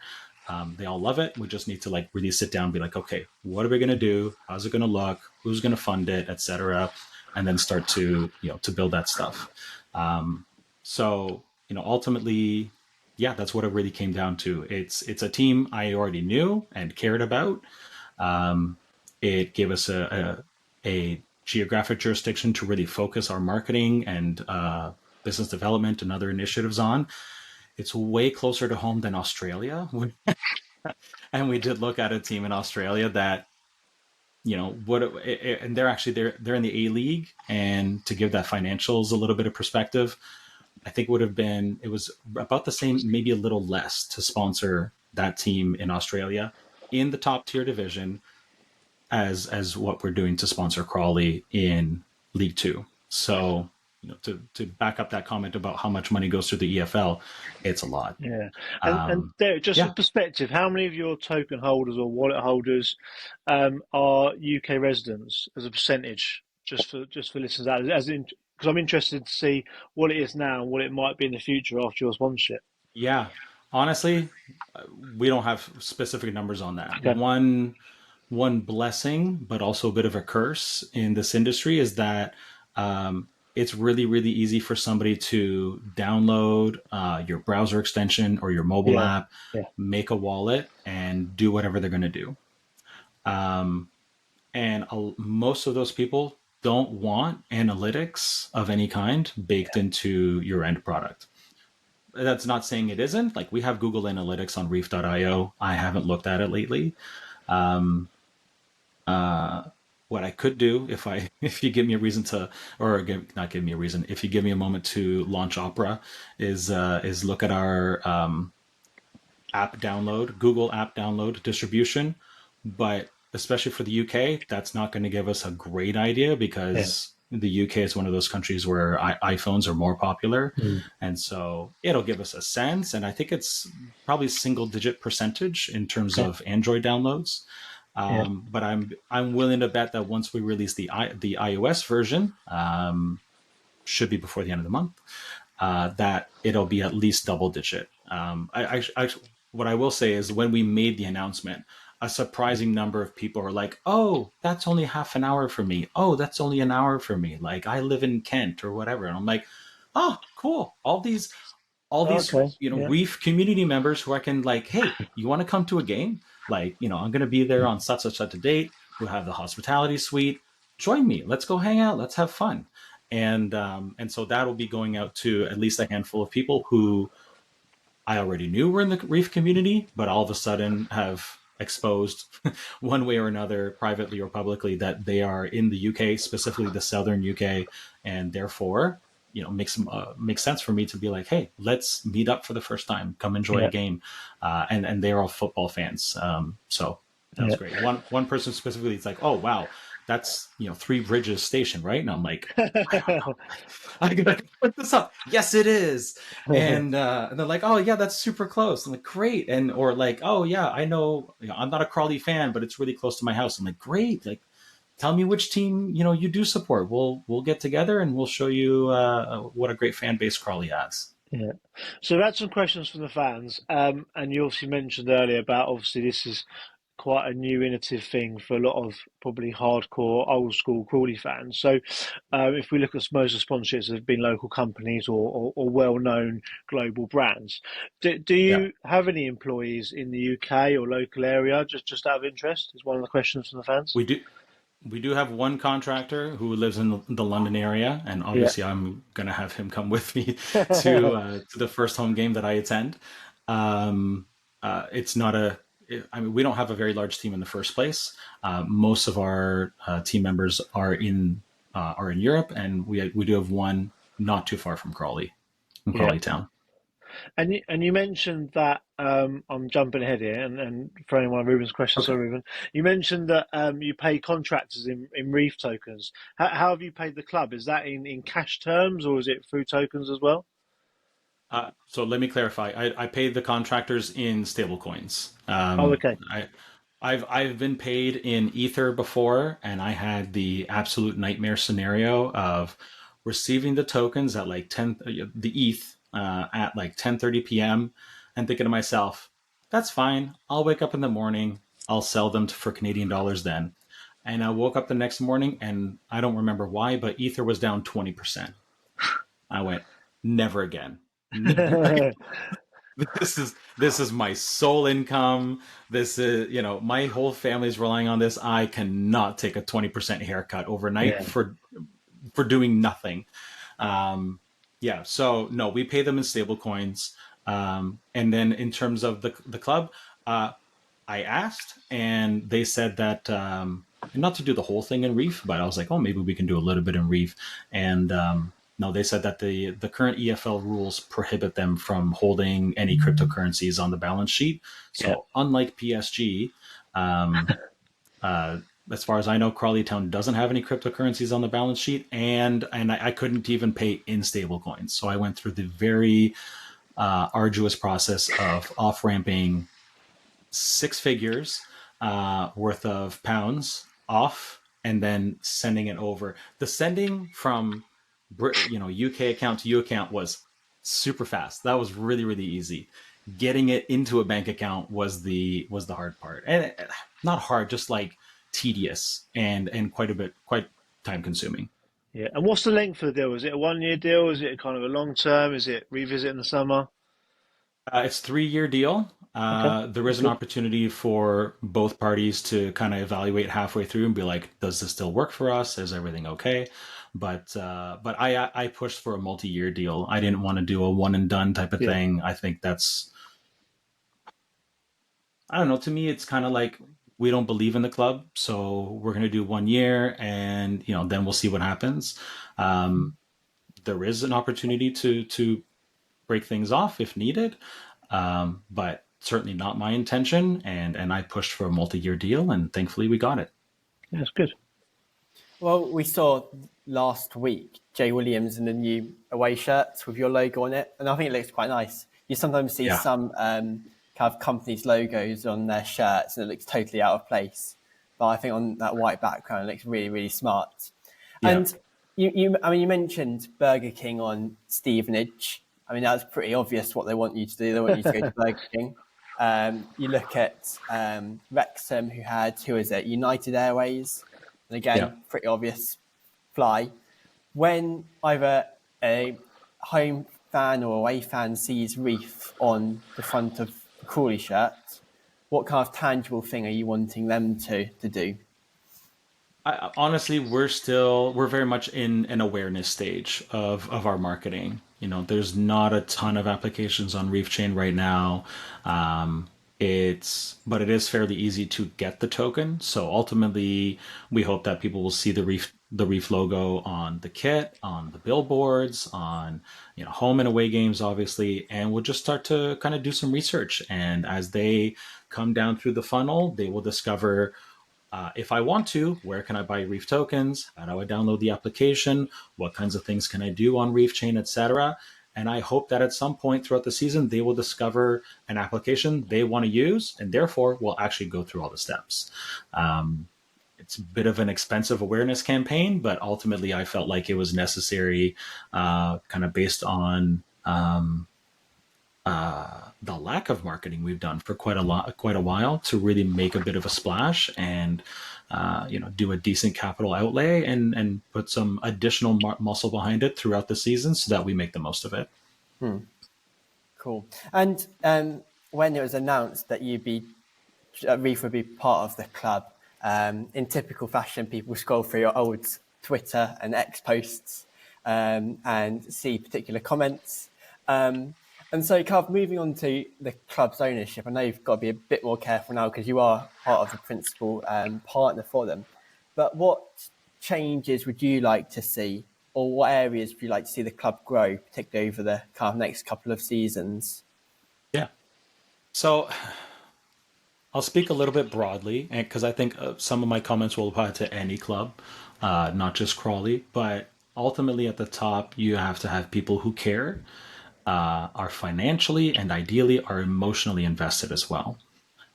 They all love it. We just need to like really sit down and be like, okay, what are we going to do? How's it going to look? Who's going to fund it, etc., and then start to build that stuff. So ultimately, yeah, that's what it really came down to. It's a team I already knew and cared about. It gave us a geographic jurisdiction to really focus our marketing and business development and other initiatives on. It's way closer to home than Australia. And we did look at a team in Australia that, and they're in the A League, and to give that financials a little bit of perspective, I think it was about the same, maybe a little less, to sponsor that team in Australia in the top tier division as what we're doing to sponsor Crawley in League Two. So, to back up that comment about how much money goes through the EFL, it's a lot. Yeah, and Derek, just for Yeah. perspective, how many of your token holders or wallet holders are UK residents as a percentage? Just for listeners out, as in, because I'm interested to see what it is now and what it might be in the future after your sponsorship. Yeah. Honestly, we don't have specific numbers on that. Okay. One blessing, but also a bit of a curse in this industry, is that it's really, really easy for somebody to download your browser extension or your mobile Yeah. app, Yeah. make a wallet, and do whatever they're going to do. And most of those people don't want analytics of any kind baked into your end product. That's not saying it isn't. Like, we have Google Analytics on Reef.io. I haven't looked at it lately. What I could do, if you give me a reason to, or not give me a reason, if you give me a moment to launch Opera, is look at our app download, Google app download distribution. But especially for the UK, that's not going to give us a great idea Yeah. because the UK is one of those countries where iPhones are more popular. Mm. And so it'll give us a sense. And I think it's probably single digit percentage in terms Okay. of Android downloads. Yeah. But I'm willing to bet that once we release the iOS version, should be before the end of the month, that it'll be at least double digit. What I will say is when we made the announcement, a surprising number of people are like, "Oh, that's only half an hour for me. Oh, that's only an hour for me. Like I live in Kent or whatever." And I'm like, "Oh, cool! All these Okay. Yeah. Reef community members who I can like, hey, you want to come to a game? Like, I'm going to be there on such a date. We'll have the hospitality suite. Join me. Let's go hang out. Let's have fun." And so that'll be going out to at least a handful of people who I already knew were in the Reef community, but all of a sudden have exposed one way or another, privately or publicly, that they are in the UK, specifically the southern UK, and therefore, makes sense for me to be like, hey, let's meet up for the first time, come enjoy a Yeah. game, and they're all football fans, so that was Yeah. great. One person specifically, it's like, oh wow, that's Three Bridges Station, right? And I'm like, I don't know. I gotta look this up. Yes, it is. And they're like, oh yeah, that's super close. I'm like, great. And or like, oh yeah, I know, I'm not a Crawley fan, but it's really close to my house. I'm like, great. Like, tell me which team you do support. We'll get together and we'll show you what a great fan base Crawley has. Yeah. So we've had some questions from the fans, and you obviously mentioned earlier about obviously this is quite a new innovative thing for a lot of probably hardcore old school Crawley fans. So if we look at most of the sponsorships have been local companies or well known global brands. Do Yeah. you have any employees in the UK or local area? Just out of interest is one of the questions from the fans. We do. We do have one contractor who lives in the London area, and Yeah. obviously I'm gonna have him come with me to the first home game that I attend. It's not a. I mean, we don't have a very large team in the first place. Most of our team members are in Europe, and we do have one not too far from Crawley, in Yeah. Crawley Town. And you mentioned that I'm jumping ahead here and throwing one of Ruben's questions. Okay. So Ruben, you mentioned that you pay contractors in Reef tokens. How have you paid the club? Is that in cash terms or is it through tokens as well? So let me clarify. I paid the contractors in stablecoins. Oh, okay. I've been paid in Ether before, and I had the absolute nightmare scenario of receiving the tokens at like the ETH at like 10:30 p.m. and thinking to myself, that's fine. I'll wake up in the morning. I'll sell them for Canadian dollars then. And I woke up the next morning, and I don't remember why, but Ether was down 20%. I went, never again. This is my sole income. This is, my whole family is relying on this. I cannot take a 20% haircut overnight Yeah. for doing nothing. Yeah, so no, we pay them in stable coins. And then in terms of the club, I asked, and they said that not to do the whole thing in Reef, but I was like, oh, maybe we can do a little bit in Reef. And no, they said that the current EFL rules prohibit them from holding any cryptocurrencies on the balance sheet. Yeah. So unlike PSG, um, as far as I know, Crawley Town doesn't have any cryptocurrencies on the balance sheet, and I couldn't even pay in stable coins. So I went through the very arduous process of off ramping six figures worth of pounds off and then sending it over. The sending from UK account to U account was super fast. That was really really easy. Getting it into a bank account was the hard part, and not hard, just like tedious and quite time consuming. Yeah. And what's the length of the deal? Is it a 1 year deal? Is it kind of a long term? Is it revisit in the summer? It's 3 year deal. Okay. There That's is an good. opportunity for both parties to kind of evaluate halfway through and be like, does this still work for us? Is everything okay? But I pushed for a multi-year deal. I didn't want to do a one and done type of Yeah. thing. I think that's, I don't know. To me, it's kind of like we don't believe in the club, so we're going to do 1 year, and then we'll see what happens. Um, there is an opportunity to break things off if needed, but certainly not my intention, and I pushed for a multi-year deal, and thankfully we got it. Yeah, it's good. Well, we saw last week Jay Williams in the new away shirts with your logo on it, and I think it looks quite nice. You sometimes see Yeah. some kind of companies' logos on their shirts, and it looks totally out of place. But I think on that white background, it looks really, really smart. Yeah. And you mentioned Burger King on Stevenage. I mean, that's pretty obvious what they want you to do. They want you to go to Burger King. You look at Wrexham, who is it? United Airways. And again, Yeah. pretty obvious fly. When either a home fan or away fan sees Reef on the front of the Crawley shirt, what kind of tangible thing are you wanting them to do? Honestly, we're very much in an awareness stage of our marketing. There's not a ton of applications on Reef Chain right now. But it is fairly easy to get the token. So ultimately, we hope that people will see the Reef logo on the kit, on the billboards, on home and away games, obviously, and we'll just start to kind of do some research. And as they come down through the funnel, they will discover, if I want to, where can I buy Reef tokens? How do I download the application? What kinds of things can I do on Reef Chain, etc.? And I hope that at some point throughout the season, they will discover an application they want to use, and therefore will actually go through all the steps. It's a bit of an expensive awareness campaign, but ultimately I felt like it was necessary, kind of based on the lack of marketing we've done for quite a while, to really make a bit of a splash and do a decent capital outlay and put some additional muscle behind it throughout the season so that we make the most of it. Cool. And when it was announced that Reef would be part of the club, in typical fashion, people scroll through your old Twitter and X posts and see particular comments. And so, kind of moving on to the club's ownership, I know you've got to be a bit more careful now because you are part of the principal partner for them. But what changes would you like to see, or what areas would you like to see the club grow, particularly over the kind of next couple of seasons? Yeah. So I'll speak a little bit broadly, because I think some of my comments will apply to any club, not just Crawley. But ultimately, at the top, you have to have people who care, are financially and ideally are emotionally invested as well.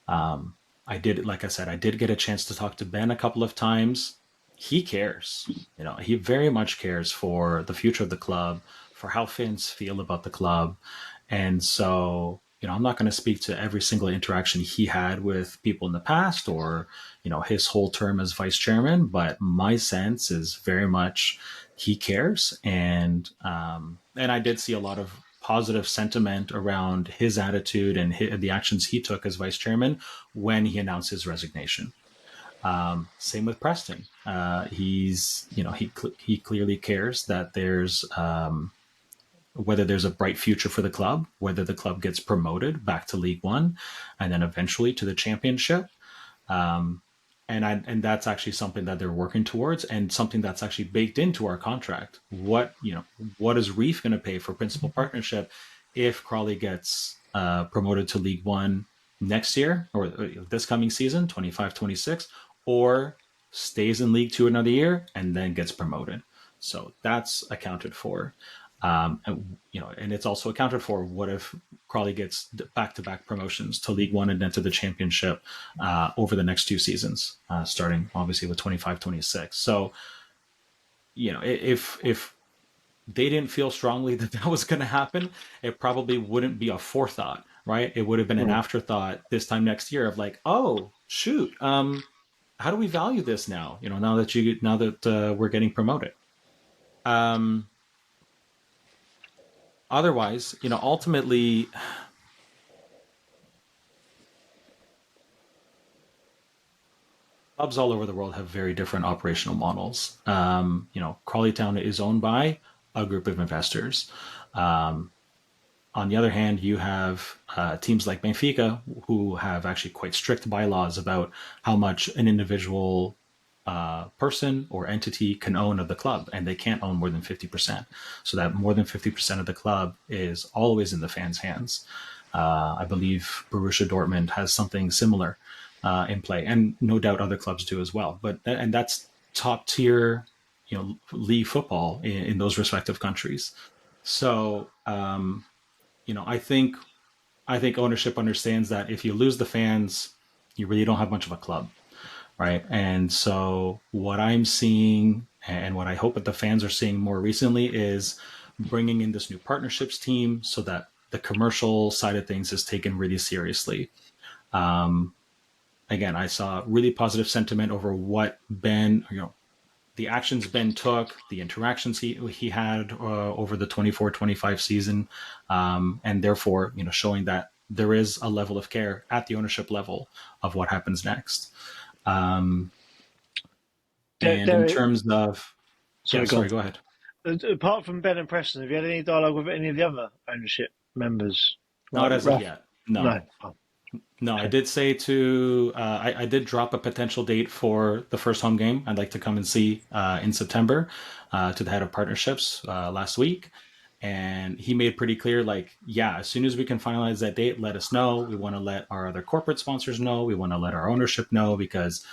Like I said, I did get a chance to talk to Ben a couple of times. He cares. He very much cares for the future of the club, for how fans feel about the club. And so, I'm not going to speak to every single interaction he had with people in the past or, his whole term as vice chairman, but my sense is very much he cares. And I did see a lot of positive sentiment around his attitude and the actions he took as vice chairman when he announced his resignation. Same with Preston. He clearly cares that there's whether there's a bright future for the club, whether the club gets promoted back to League One, and then eventually to the Championship. And that's actually something that they're working towards, and something that's actually baked into our contract. What is Reef going to pay for principal partnership if Crawley gets promoted to League One next year, or this coming season, 25-26, or stays in League Two another year and then gets promoted? So that's accounted for. And it's also accounted for. What if Crawley gets back-to-back promotions to League One and then to the Championship over the next 2 seasons, starting obviously with 25-26. So, if they didn't feel strongly that was going to happen, it probably wouldn't be a forethought, right? It would have been an afterthought this time next year of like, oh shoot, how do we value this now? Now that we're getting promoted. Otherwise, ultimately, clubs all over the world have very different operational models. Crawley Town is owned by a group of investors. On the other hand, you have teams like Benfica who have actually quite strict bylaws about how much an individual person or entity can own of the club, and they can't own more than 50%. So that more than 50% of the club is always in the fans' hands. I believe Borussia Dortmund has something similar in play, and no doubt other clubs do as well. But and that's top tier, league football in those respective countries. So, I think ownership understands that if you lose the fans, you really don't have much of a club, right? And so what I'm seeing and what I hope that the fans are seeing more recently is bringing in this new partnerships team so that the commercial side of things is taken really seriously. Again, I saw really positive sentiment over what the actions Ben took, the interactions he had over the 24-25 season, and therefore, showing that there is a level of care at the ownership level of what happens next. And in terms of, Sorry, go ahead. Apart from Ben and Preston, have you had any dialogue with any of the other ownership members? Not as of yet. No. No, Okay. I did say I did drop a potential date for the first home game I'd like to come and see in September to the head of partnerships last week. And he made pretty clear, like, yeah, as soon as we can finalize that date, let us know. We want to let our other corporate sponsors know. We want to let our ownership know, because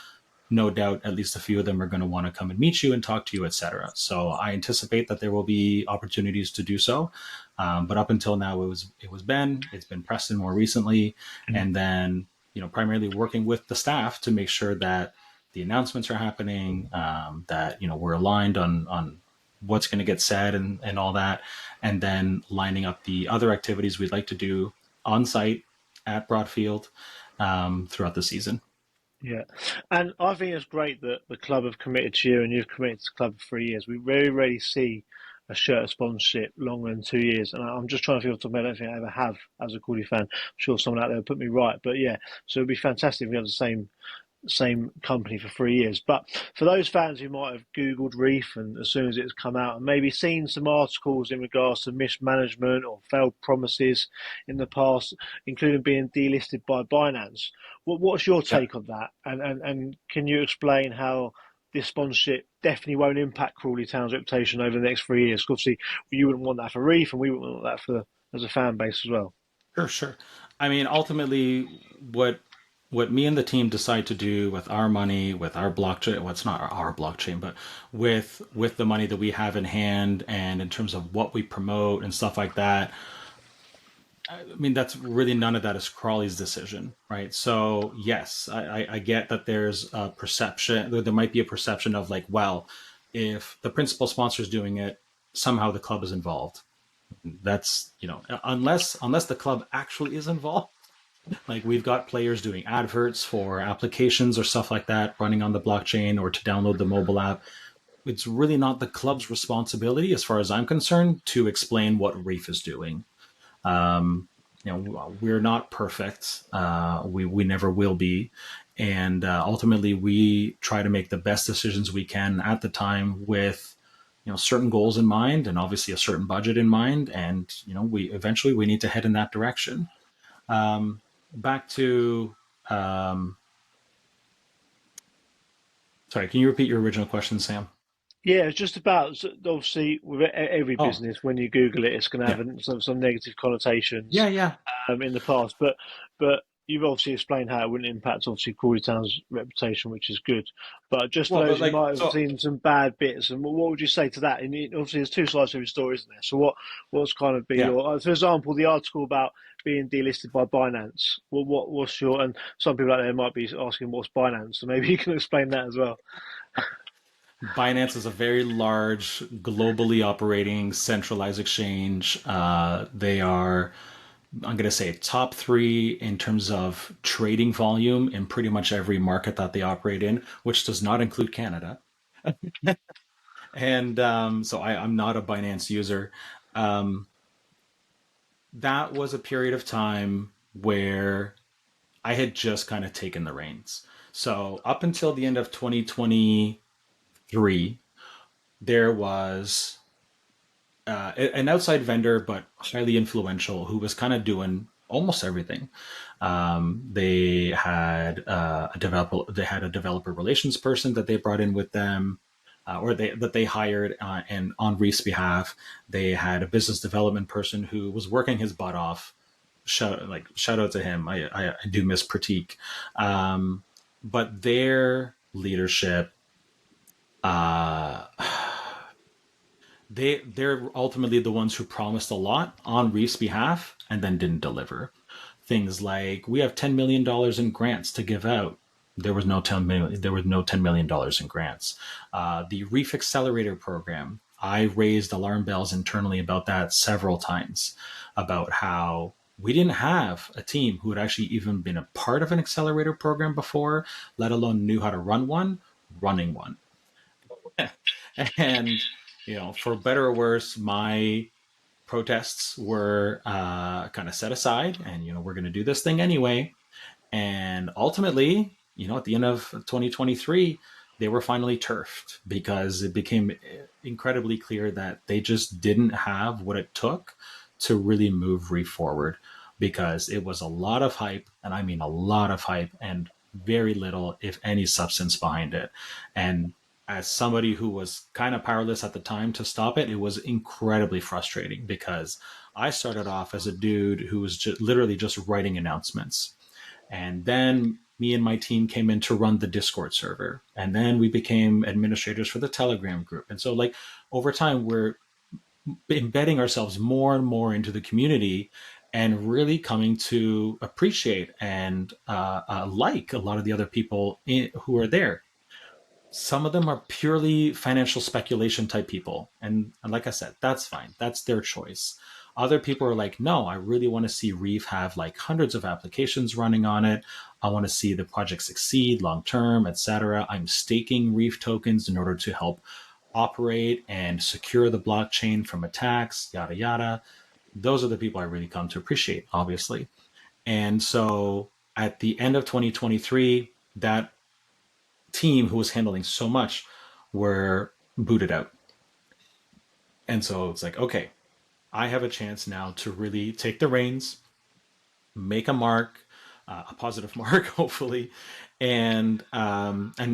no doubt at least a few of them are going to want to come and meet you and talk to you, etc. So I anticipate that there will be opportunities to do so. But up until now, it was Ben, it's been Preston more recently, and then primarily working with the staff to make sure that the announcements are happening, that we're aligned on what's going to get said and all that, and then lining up the other activities we'd like to do on site at Broadfield throughout the season. Yeah, and I think it's great that the club have committed to you and you've committed to the club for 3 years. We very rarely see a shirt sponsorship longer than 2 years, and I'm just trying to feel something I don't think I ever have as a Crawley fan. I'm sure someone out there will put me right, but yeah, so it'd be fantastic if we have the same company for 3 years. But for those fans who might have Googled Reef and as soon as it's come out and maybe seen some articles in regards to mismanagement or failed promises in the past, including being delisted by Binance, what's your take on that? And can you explain how this sponsorship definitely won't impact Crawley Town's reputation over the next 3 years? Obviously, you wouldn't want that for Reef, and we wouldn't want that for as a fan base as well. Sure. I mean, ultimately, what me and the team decide to do with our money, with our blockchain, well, it's not our blockchain, but with the money that we have in hand, and in terms of what we promote and stuff like that, I mean, that's really, none of that is Crawley's decision, right? So yes, I get that there's a perception, there might be a perception of like, well, if the principal sponsor is doing it, somehow the club is involved. That's, unless the club actually is involved. Like, we've got players doing adverts for applications or stuff like that running on the blockchain, or to download the mobile app. It's really not the club's responsibility, as far as I'm concerned, to explain what Reef is doing. We're not perfect. We never will be. And ultimately, we try to make the best decisions we can at the time, with certain goals in mind, and obviously a certain budget in mind. And we eventually need to head in that direction. Back to, sorry, can you repeat your original question, Sam? Yeah, it's just about, obviously with every Oh, business. When you Google it, it's going to yeah, have some negative connotations yeah. in the past. But you've obviously explained how it wouldn't impact obviously Crawley Town's reputation, which is good. But just for Well, but those who like, might have so seen some bad bits, and what would you say to that? And obviously, there's two sides to every story, isn't there? So what's kind of be yeah. your, for example, the article about being delisted by Binance. What's your, and some people out there might be asking what's Binance, so maybe you can explain that as well. Binance is a very large, globally operating, centralized exchange. They are, I'm going to say, top three in terms of trading volume in pretty much every market that they operate in, which does not include Canada. And so I'm not a Binance user. Um, that was a period of time where I had just kind of taken the reins. So up until the end of 2023, there was an outside vendor, but highly influential, who was kind of doing almost everything. They had a developer. They had a developer relations person that they brought in with them, that they hired, and on Reef's behalf, they had a business development person who was working his butt off shout out to him. I do miss Pratik. But their leadership, uh, they're ultimately the ones who promised a lot on Reef's behalf and then didn't deliver. Things like, we have $10 million in grants to give out. There was no $10 million in grants. The Reef Accelerator program, I raised alarm bells internally about that several times, about how we didn't have a team who had actually even been a part of an accelerator program before, let alone knew how to run one, running one. And, for better or worse, my protests were kind of set aside, and we're going to do this thing anyway. And ultimately, at the end of 2023, they were finally turfed because it became incredibly clear that they just didn't have what it took to really move Reef forward, because it was a lot of hype, and I mean a lot of hype, and very little, if any, substance behind it. And as somebody who was kind of powerless at the time to stop it, it was incredibly frustrating, because I started off as a dude who was literally just writing announcements. And then me and my team came in to run the Discord server. And then we became administrators for the Telegram group. And so, like, over time, we're embedding ourselves more and more into the community, and really coming to appreciate and like a lot of the other people who are there. Some of them are purely financial speculation type people. And like I said, that's fine. That's their choice. Other people are like, no, I really want to see Reef have like hundreds of applications running on it. I want to see the project succeed long term, etc. I'm staking Reef tokens in order to help operate and secure the blockchain from attacks, yada, yada. Those are the people I really come to appreciate, obviously. And so at the end of 2023, that team who was handling so much were booted out. And so it's like, okay, I have a chance now to really take the reins, make a mark, a positive mark, hopefully, and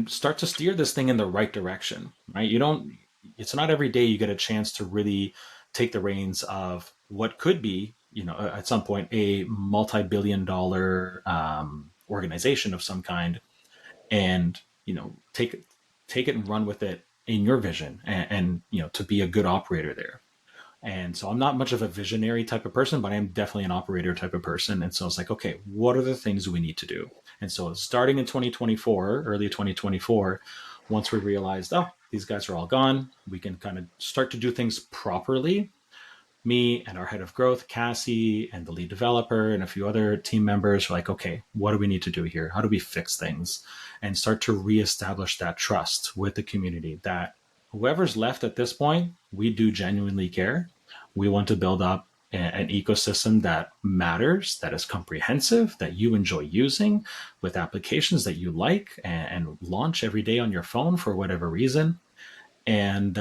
start to steer this thing in the right direction. Right? You don't. It's not every day you get a chance to really take the reins of what could be, at some point, a multi-billion-dollar organization of some kind, and take it and run with it in your vision, and to be a good operator there. And so I'm not much of a visionary type of person, but I am definitely an operator type of person. And so it's like, okay, what are the things we need to do? And so starting in 2024, early 2024, once we realized, oh, these guys are all gone, we can kind of start to do things properly. Me and our head of growth, Cassie, and the lead developer, and a few other team members were like, okay, what do we need to do here? How do we fix things? And start to reestablish that trust with the community, that whoever's left at this point, we do genuinely care. We want to build up an ecosystem that matters, that is comprehensive, that you enjoy using, with applications that you like and launch every day on your phone for whatever reason, and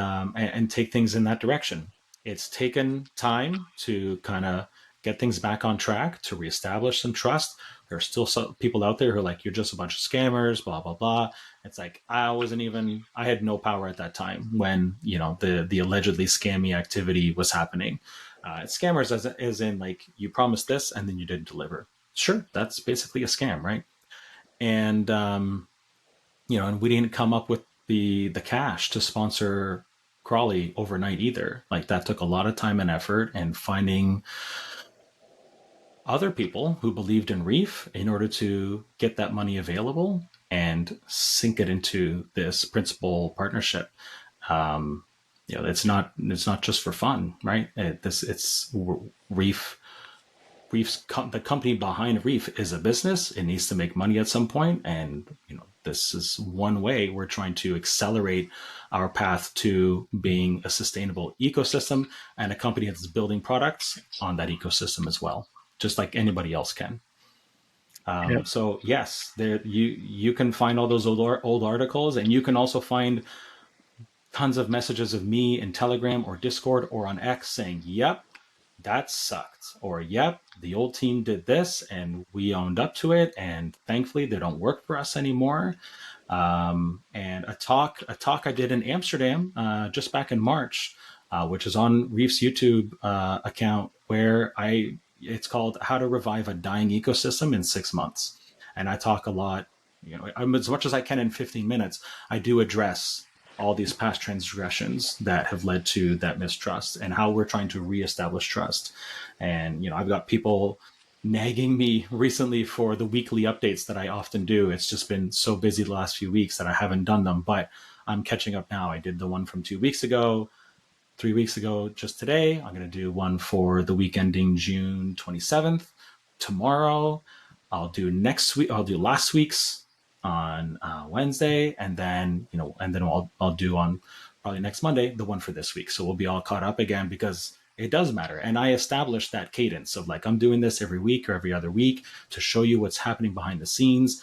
take things in that direction. It's taken time to kind of get things back on track, to reestablish some trust. There are still some people out there who are like, you're just a bunch of scammers, blah, blah, blah. It's like, I had no power at that time when, the allegedly scammy activity was happening. Scammers as in like, you promised this and then you didn't deliver. Sure, that's basically a scam, right? And, and we didn't come up with the cash to sponsor Crawley overnight either. Like, that took a lot of time and effort, and finding other people who believed in Reef in order to get that money available and sink it into this principal partnership. It's not just for fun, right? It's Reef. The company behind Reef is a business. It needs to make money at some point, and this is one way we're trying to accelerate our path to being a sustainable ecosystem, and a company that's building products on that ecosystem as well, just like anybody else can. So yes, there you can find all those old articles, and you can also find tons of messages of me in Telegram or Discord or on X saying, "Yep, that sucked," or "Yep, the old team did this and we owned up to it, and thankfully they don't work for us anymore." And a talk I did in Amsterdam just back in March, which is on Reef's YouTube account, where I it's called How to Revive a Dying Ecosystem in 6 months. And I talk a lot, as much as I can in 15 minutes, I do address all these past transgressions that have led to that mistrust and how we're trying to reestablish trust. And, I've got people nagging me recently for the weekly updates that I often do. It's just been so busy the last few weeks that I haven't done them, but I'm catching up now. I did the one from 2 weeks ago, 3 weeks ago, just today. I'm going to do one for the week ending June 27th. Tomorrow, I'll do next week. I'll do last week's on Wednesday, and then I'll do on probably next Monday the one for this week. So we'll be all caught up again, because it does matter. And I established that cadence of like, I'm doing this every week or every other week to show you what's happening behind the scenes.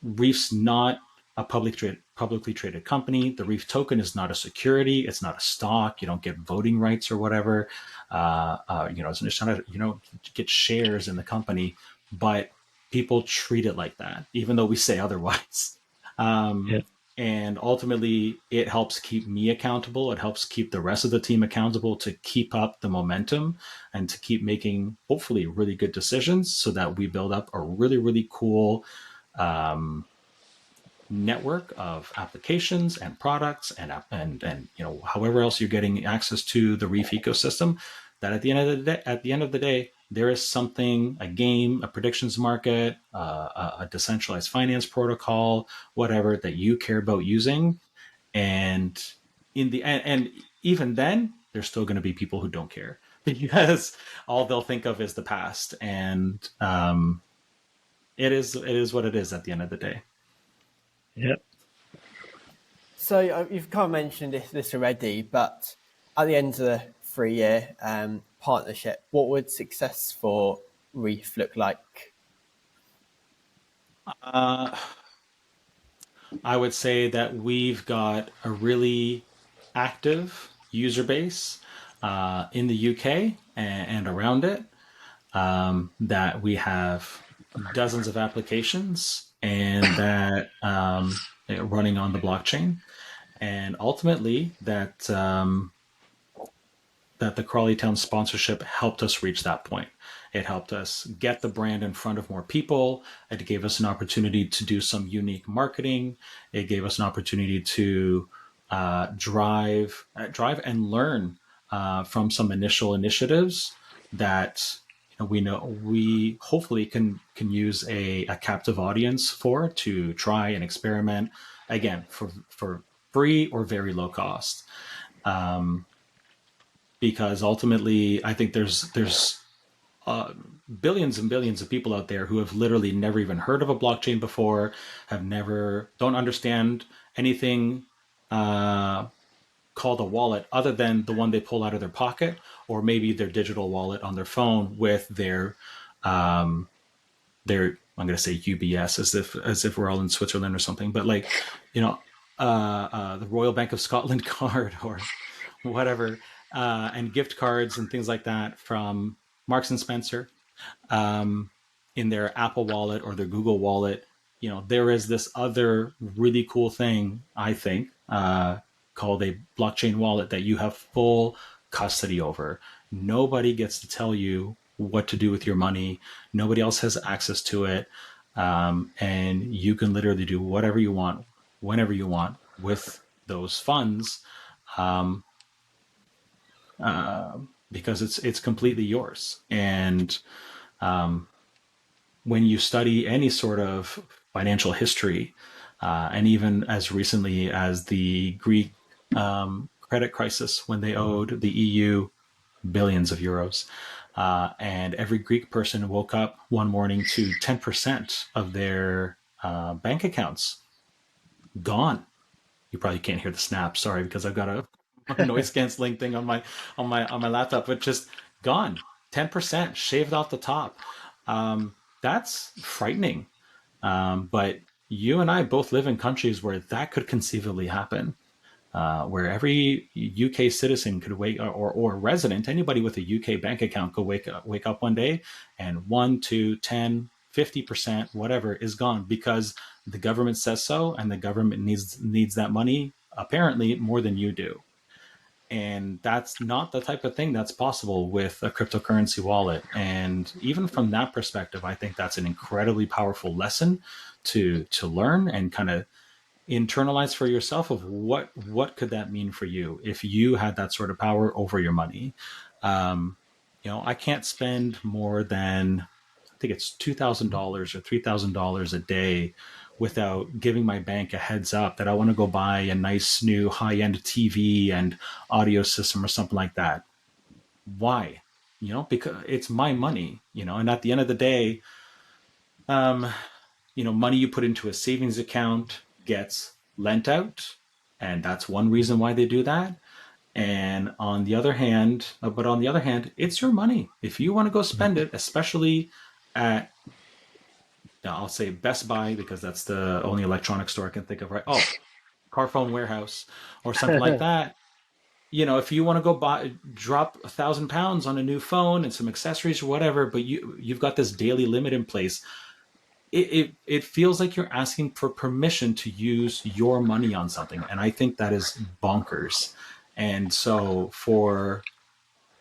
REEF's not a publicly traded company. The REEF token is not a security. It's not a stock. You don't get voting rights or whatever. It's not you don't get shares in the company, but people treat it like that, even though we say otherwise. Yeah. And ultimately, it helps keep me accountable. It helps keep the rest of the team accountable to keep up the momentum and to keep making, hopefully, really good decisions so that we build up a really, really cool network of applications and products and however else you're getting access to the REEF ecosystem. That at the end of the day, there is something, a game, a predictions market, a decentralized finance protocol, whatever that you care about using. And and even then, there's still going to be people who don't care, because all they'll think of is the past. And it is what it is at the end of the day. Yep. So you've kind of mentioned this already, but at the end of the 3-year partnership, what would success for REEF look like? I would say that we've got a really active user base in the UK and around it, that we have dozens of applications and that running on the blockchain. And ultimately, that the Crawley Town sponsorship helped us reach that point. It helped us get the brand in front of more people. It gave us an opportunity to do some unique marketing. It gave us an opportunity to drive and learn from some initial initiatives that we know we hopefully can use a captive audience for, to try and experiment, again, for free or very low cost. Because ultimately, I think there's billions and billions of people out there who have literally never even heard of a blockchain before, don't understand anything called a wallet other than the one they pull out of their pocket, or maybe their digital wallet on their phone with their I'm going to say UBS, as if we're all in Switzerland or something, but like, the Royal Bank of Scotland card or whatever, and gift cards and things like that from Marks and Spencer, in their Apple Wallet or their Google Wallet. There is this other really cool thing, I think, called a blockchain wallet that you have full custody over. Nobody gets to tell you what to do with your money. Nobody else has access to it. And you can literally do whatever you want, whenever you want with those funds, because it's completely yours. And when you study any sort of financial history, and even as recently as the Greek credit crisis, when they owed the EU billions of euros, and every Greek person woke up one morning to 10% of their bank accounts gone. You probably can't hear the snap, sorry, because I've got a noise canceling thing on my laptop, but just gone. 10% shaved off the top. That's frightening. But you and I both live in countries where that could conceivably happen, where every UK citizen could or resident, anybody with a UK bank account could wake up one day and 1, 2, 10, 50%, whatever is gone, because the government says so, and the government needs that money apparently more than you do. And that's not the type of thing that's possible with a cryptocurrency wallet. And even from that perspective, I think that's an incredibly powerful lesson to learn and kind of internalize for yourself of what could that mean for you if you had that sort of power over your money. Um, I can't spend more than, I think it's $2,000 or $3,000 a day without giving my bank a heads up that I want to go buy a nice new high end TV and audio system or something like that. Why? Because it's my money. And at the end of the day, um, money you put into a savings account gets lent out, and that's one reason why they do that. And on the other hand, it's your money. If you want to go spend it, especially at, I'll say Best Buy because that's the only electronic store I can think of, right? Oh, Carphone Warehouse or something like that. If you want to go drop £1,000 on a new phone and some accessories or whatever, but you've got this daily limit in place, it feels like you're asking for permission to use your money on something, and I think that is bonkers. And so for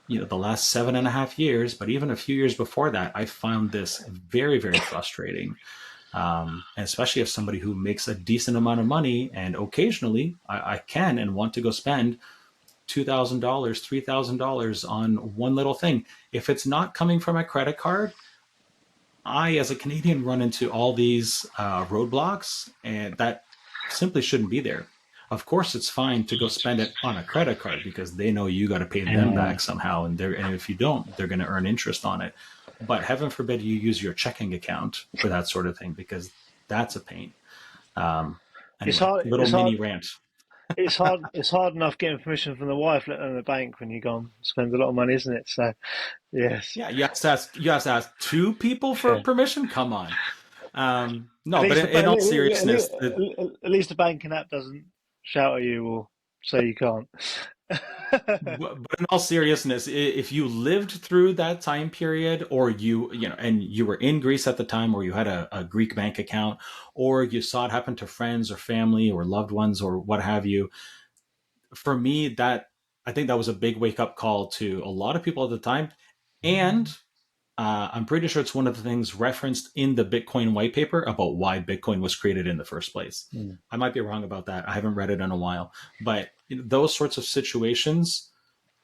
the last 7.5 years, but even a few years before that, I found this very, very frustrating. And especially if somebody who makes a decent amount of money, and occasionally I can and want to go spend $2,000, $3,000 on one little thing. If it's not coming from a credit card, I, as a Canadian, run into all these roadblocks, and that simply shouldn't be there. Of course, it's fine to go spend it on a credit card because they know you got to pay them Yeah. back somehow, and if you don't, they're going to earn interest on it. But heaven forbid you use your checking account for that sort of thing, because that's a pain. Um, It's anyway, hard. little It's hard. mini rant. It's hard. It's hard enough getting permission from the wife, let alone the bank, when you go and spend a lot of money, isn't it? So, yes. Yeah, you have to ask two people for Yeah. permission. Come on. At No, but least the in bank, all seriousness, at least the banking app doesn't shout at you or say you can't. but in all seriousness, if you lived through that time period, or and you were in Greece at the time, or you had a Greek bank account, or you saw it happen to friends or family or loved ones or what have you, for me, that I think that was a big wake up call to a lot of people at the time. And I'm pretty sure it's one of the things referenced in the Bitcoin white paper about why Bitcoin was created in the first place. Mm. I might be wrong about that. I haven't read it in a while, but those sorts of situations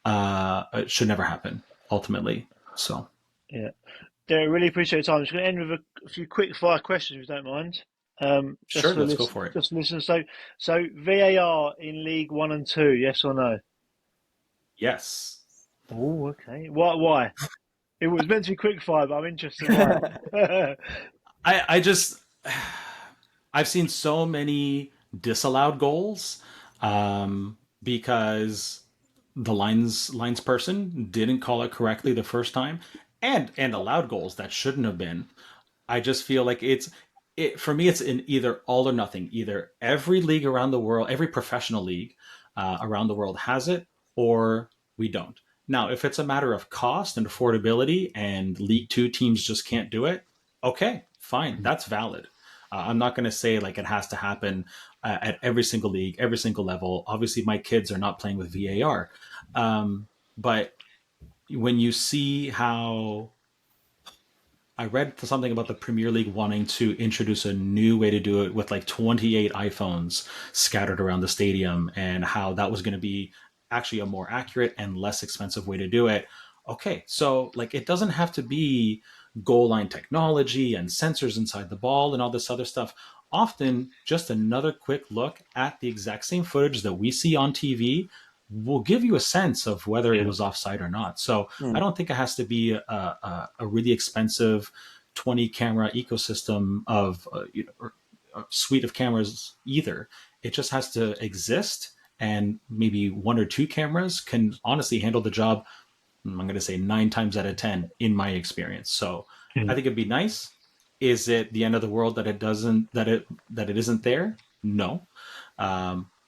it should never happen ultimately. So Yeah. Derek, really appreciate your time. I'm just going to end with a few quick fire questions, if you don't mind. Just sure, for let's go listen, for it. just listen. So VAR in League One and Two, yes or no? Yes. Oh, okay. Why? It was meant to be quick fire, but I'm interested why. I just I've seen so many disallowed goals because the lines person didn't call it correctly the first time, and allowed goals that shouldn't have been. I just feel like it for me. It's in either all or nothing. Either every league around the world, every professional league around the world has it, or we don't. Now, if it's a matter of cost and affordability, and League Two teams just can't do it, okay, fine, that's valid. I'm not going to say like it has to happen at every single league, every single level. Obviously, my kids are not playing with VAR, but when you see how I read something about the Premier League wanting to introduce a new way to do it with like 28 iPhones scattered around the stadium, and how that was going to be actually a more accurate and less expensive way to do it. Okay, so like it doesn't have to be goal line technology and sensors inside the ball and all this other stuff. Often, just another quick look at the exact same footage that we see on TV will give you a sense of whether it Yeah. was offside or not. So I Mm. don't think it has to be a really expensive 20 camera ecosystem of or a suite of cameras either. It just has to exist, and maybe one or two cameras can honestly handle the job. I'm going to say 9 times out of 10 in my experience. So I Yeah. think it'd be nice. Is it the end of the world that it isn't there? No.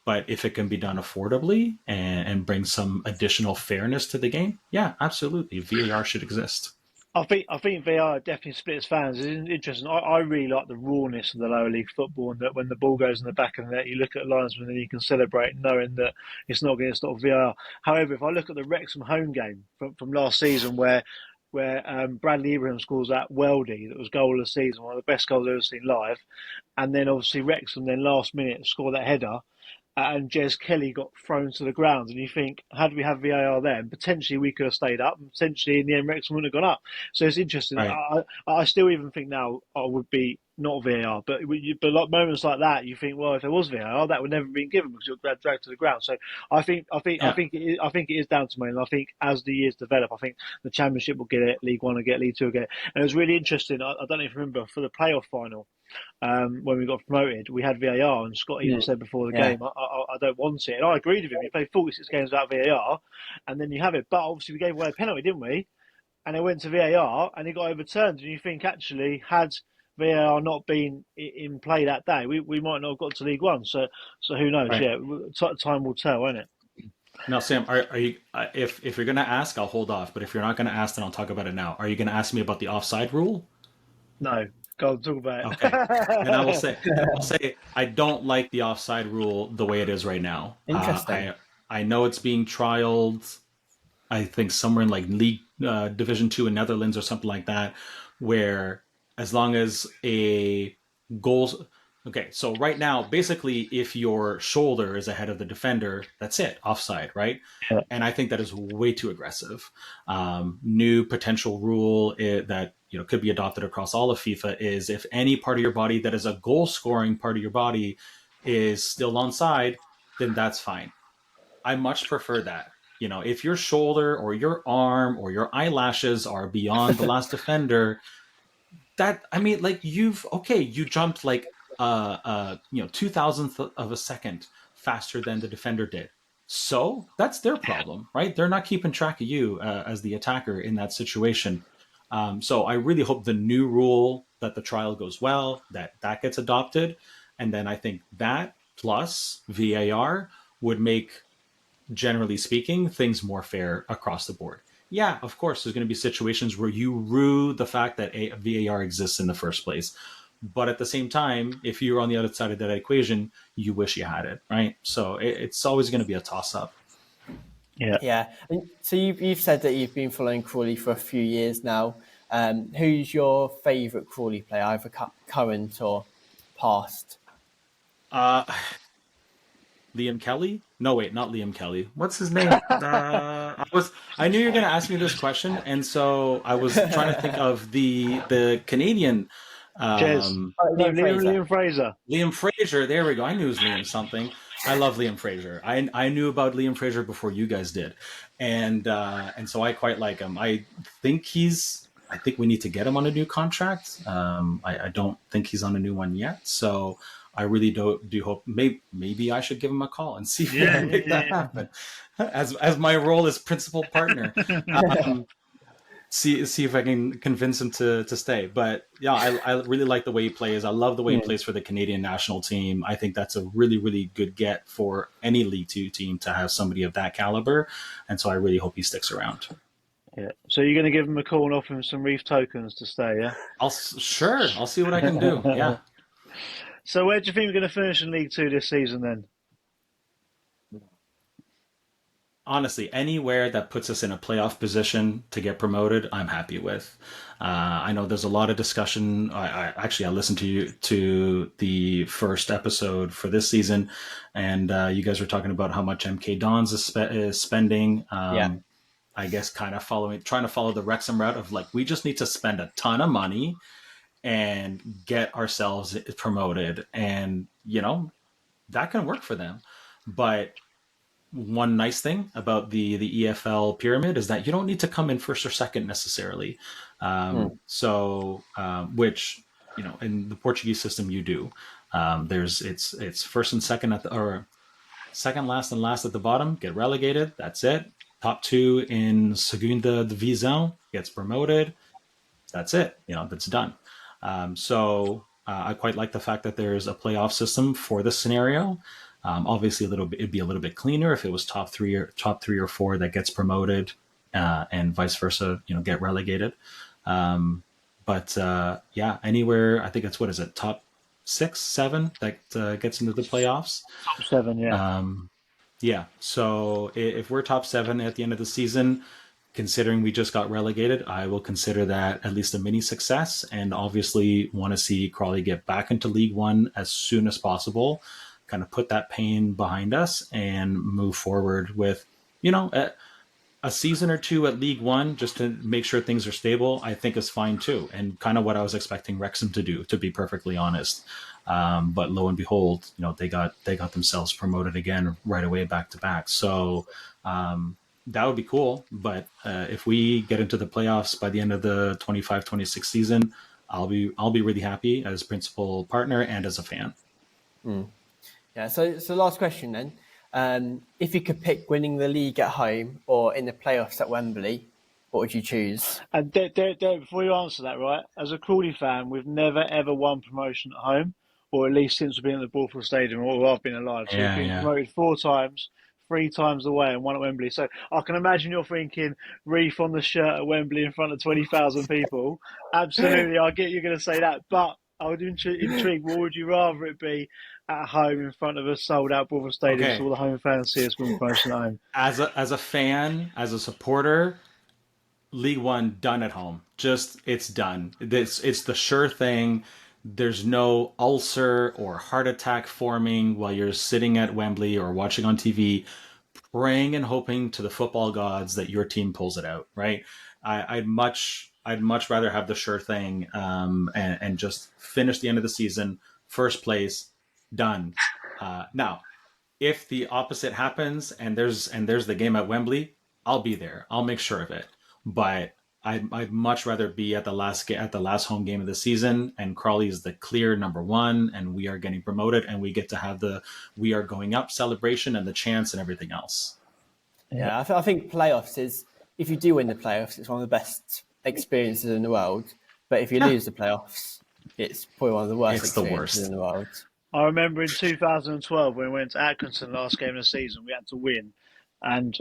But if it can be done affordably and bring some additional fairness to the game, yeah, absolutely. VAR should exist. I think VAR definitely splits fans. It's interesting. I really like the rawness of the lower league football, and that when the ball goes in the back of the net, you look at linesmen and you can celebrate knowing that it's not VAR. However, if I look at the Wrexham home game from last season, where Bradley Ibrahim scores that weldy that was goal of the season, one of the best goals I've ever seen live, and then obviously Wrexham then last minute score that header, and Jez Kelly got thrown to the ground. And you think, had we had VAR then, potentially we could have stayed up, and potentially in the end Wrexham wouldn't have gone up. So it's interesting. Right. I still even think now I would be not VAR, but like moments like that, you think, well, if there was VAR, that would never have been given because you're dragged to the ground. So Yeah. I think it is down to me, and I think as the years develop, I think the Championship will get it, League One will get it, League Two will get it. And it was really interesting. I don't know if you remember for the playoff final. When we got promoted, we had VAR, and Scott even said before the game, I don't want it. And I agreed with him. You play 46 games without VAR, and then you have it. But obviously, we gave away a penalty, didn't we? And it went to VAR, and it got overturned. And you think, actually, had VAR not been in play that day, we might not have got to League One. So who knows? Right. Yeah, time will tell, won't it? Now, Sam, are you? If you're going to ask, I'll hold off. But if you're not going to ask, then I'll talk about it now. Are you going to ask me about the offside rule? No. Go on, talk about it. Okay. And I'll say I don't like the offside rule the way it is right now. Interesting. I know it's being trialed. I think somewhere in like League Division 2 in Netherlands or something like that, where as long as a goal. Okay, so right now, basically, if your shoulder is ahead of the defender, that's it, offside, right? Yeah. And I think that is way too aggressive. New potential rule that could be adopted across all of FIFA is if any part of your body that is a goal-scoring part of your body is still onside, then that's fine. I much prefer that. If your shoulder or your arm or your eyelashes are beyond the last defender, you jumped like 2,000th of a second faster than the defender did. So that's their problem, right? They're not keeping track of you as the attacker in that situation. So I really hope the new rule that the trial goes well, that gets adopted. And then I think that plus VAR would make, generally speaking, things more fair across the board. Yeah, of course, there's going to be situations where you rue the fact that VAR exists in the first place. But at the same time, if you're on the other side of that equation, you wish you had it, right? So it's always going to be a toss-up. Yeah. And so you've said that you've been following Crawley for a few years now. Who's your favourite Crawley player, either current or past? Liam Kelly? No, wait, not Liam Kelly. What's his name? I knew you were going to ask me this question, and so I was trying to think of the Canadian. Liam Fraser. Liam Fraser. There we go. I knew it was Liam something. I love Liam Fraser. I knew about Liam Fraser before you guys did, and so I quite like him. I think we need to get him on a new contract. I don't think he's on a new one yet, so I really do hope maybe I should give him a call and see if we can make that happen. As my role as principal partner, see if I can convince him to stay. But yeah, I really like the way he plays. I love the way he plays for the Canadian national team. I think that's a really, really good get for any League Two team to have somebody of that caliber, and so I really hope he sticks around. Yeah. So you're going to give him a call and offer him some Reef tokens to stay, yeah? I'll see what I can do. Yeah. So where do you think we're going to finish in League Two this season then? Honestly, anywhere that puts us in a playoff position to get promoted, I'm happy with. I know there's a lot of discussion. I listened to the first episode for this season, and you guys were talking about how much MK Dons is spending. I guess trying to follow the Wrexham route of like, we just need to spend a ton of money and get ourselves promoted, and that can work for them. But one nice thing about the EFL pyramid is that you don't need to come in first or second necessarily. Which in the Portuguese system you do. It's first and second or second last and last at the bottom get relegated. That's it. Top two in Segunda Divisão gets promoted. That's it. That's done. I quite like the fact that there's a playoff system for this scenario. Obviously, it'd be a little bit cleaner if it was top three or four that gets promoted. and vice versa, get relegated. But anywhere, I think it's, what is it, top 6, 7 that gets into the playoffs. Top 7, yeah. Yeah. So if we're top 7 at the end of the season, considering we just got relegated, I will consider that at least a mini success, and obviously want to see Crawley get back into League One as soon as possible, kind of put that pain behind us and move forward with, a season or two at League One just to make sure things are stable, I think is fine too. And kind of what I was expecting Wrexham to do, to be perfectly honest. But lo and behold, they got themselves promoted again right away, back to back. So that would be cool. But if we get into the playoffs by the end of the 25-26 season, I'll be really happy as principal partner and as a fan. Yeah. So last question then. If you could pick winning the league at home or in the playoffs at Wembley, what would you choose? And before you answer that, right, as a Crawley fan, we've never ever won promotion at home, or at least since we've been at the Balfour Stadium, or I've been alive. So we've been promoted 4 times, 3 times away, and 1 at Wembley. So I can imagine you're thinking Reef on the shirt at Wembley in front of 20,000 people. Absolutely, I get you're going to say that, but I would be intrigued. What would you rather it be at home in front of a sold-out Balfour Stadium, so all the home fans see us win promotion at home? As a fan, as a supporter, League One done at home. Just, it's done. It's the sure thing. There's no ulcer or heart attack forming while you're sitting at Wembley or watching on TV, praying and hoping to the football gods that your team pulls it out. Right? I'd much rather have the sure thing and just finish the end of the season first place, done. Now, if the opposite happens and there's the game at Wembley, I'll be there. I'll make sure of it. But I'd much rather be at the last home game of the season, and Crawley is the clear number 1, and we are getting promoted, and we get to have the "we are going up" celebration and the chants and everything else. Yeah, I think playoffs is, if you do win the playoffs, it's one of the best experiences in the world. But if you lose the playoffs, it's probably one of the worst experiences in the world. I remember in 2012 when we went to Atkinson last game of the season, we had to win, and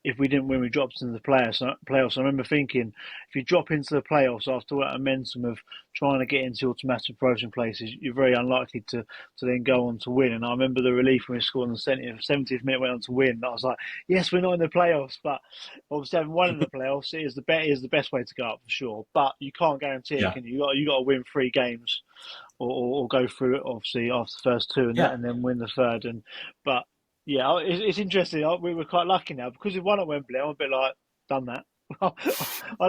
if we didn't win, we dropped into the playoffs. I remember thinking, if you drop into the playoffs after that momentum of trying to get into automatic promotion places, you're very unlikely to then go on to win. And I remember the relief when we scored in the 70th minute, went on to win. I was like, yes, we're not in the playoffs, but obviously having won in the playoffs is the best way to go up for sure. But you can't guarantee it, can you? You got to win 3 games, or go through it obviously after the first 2 and then win the third. But yeah, it's interesting. We were quite lucky now because we won at Wembley. I'm a bit like, done that. I'll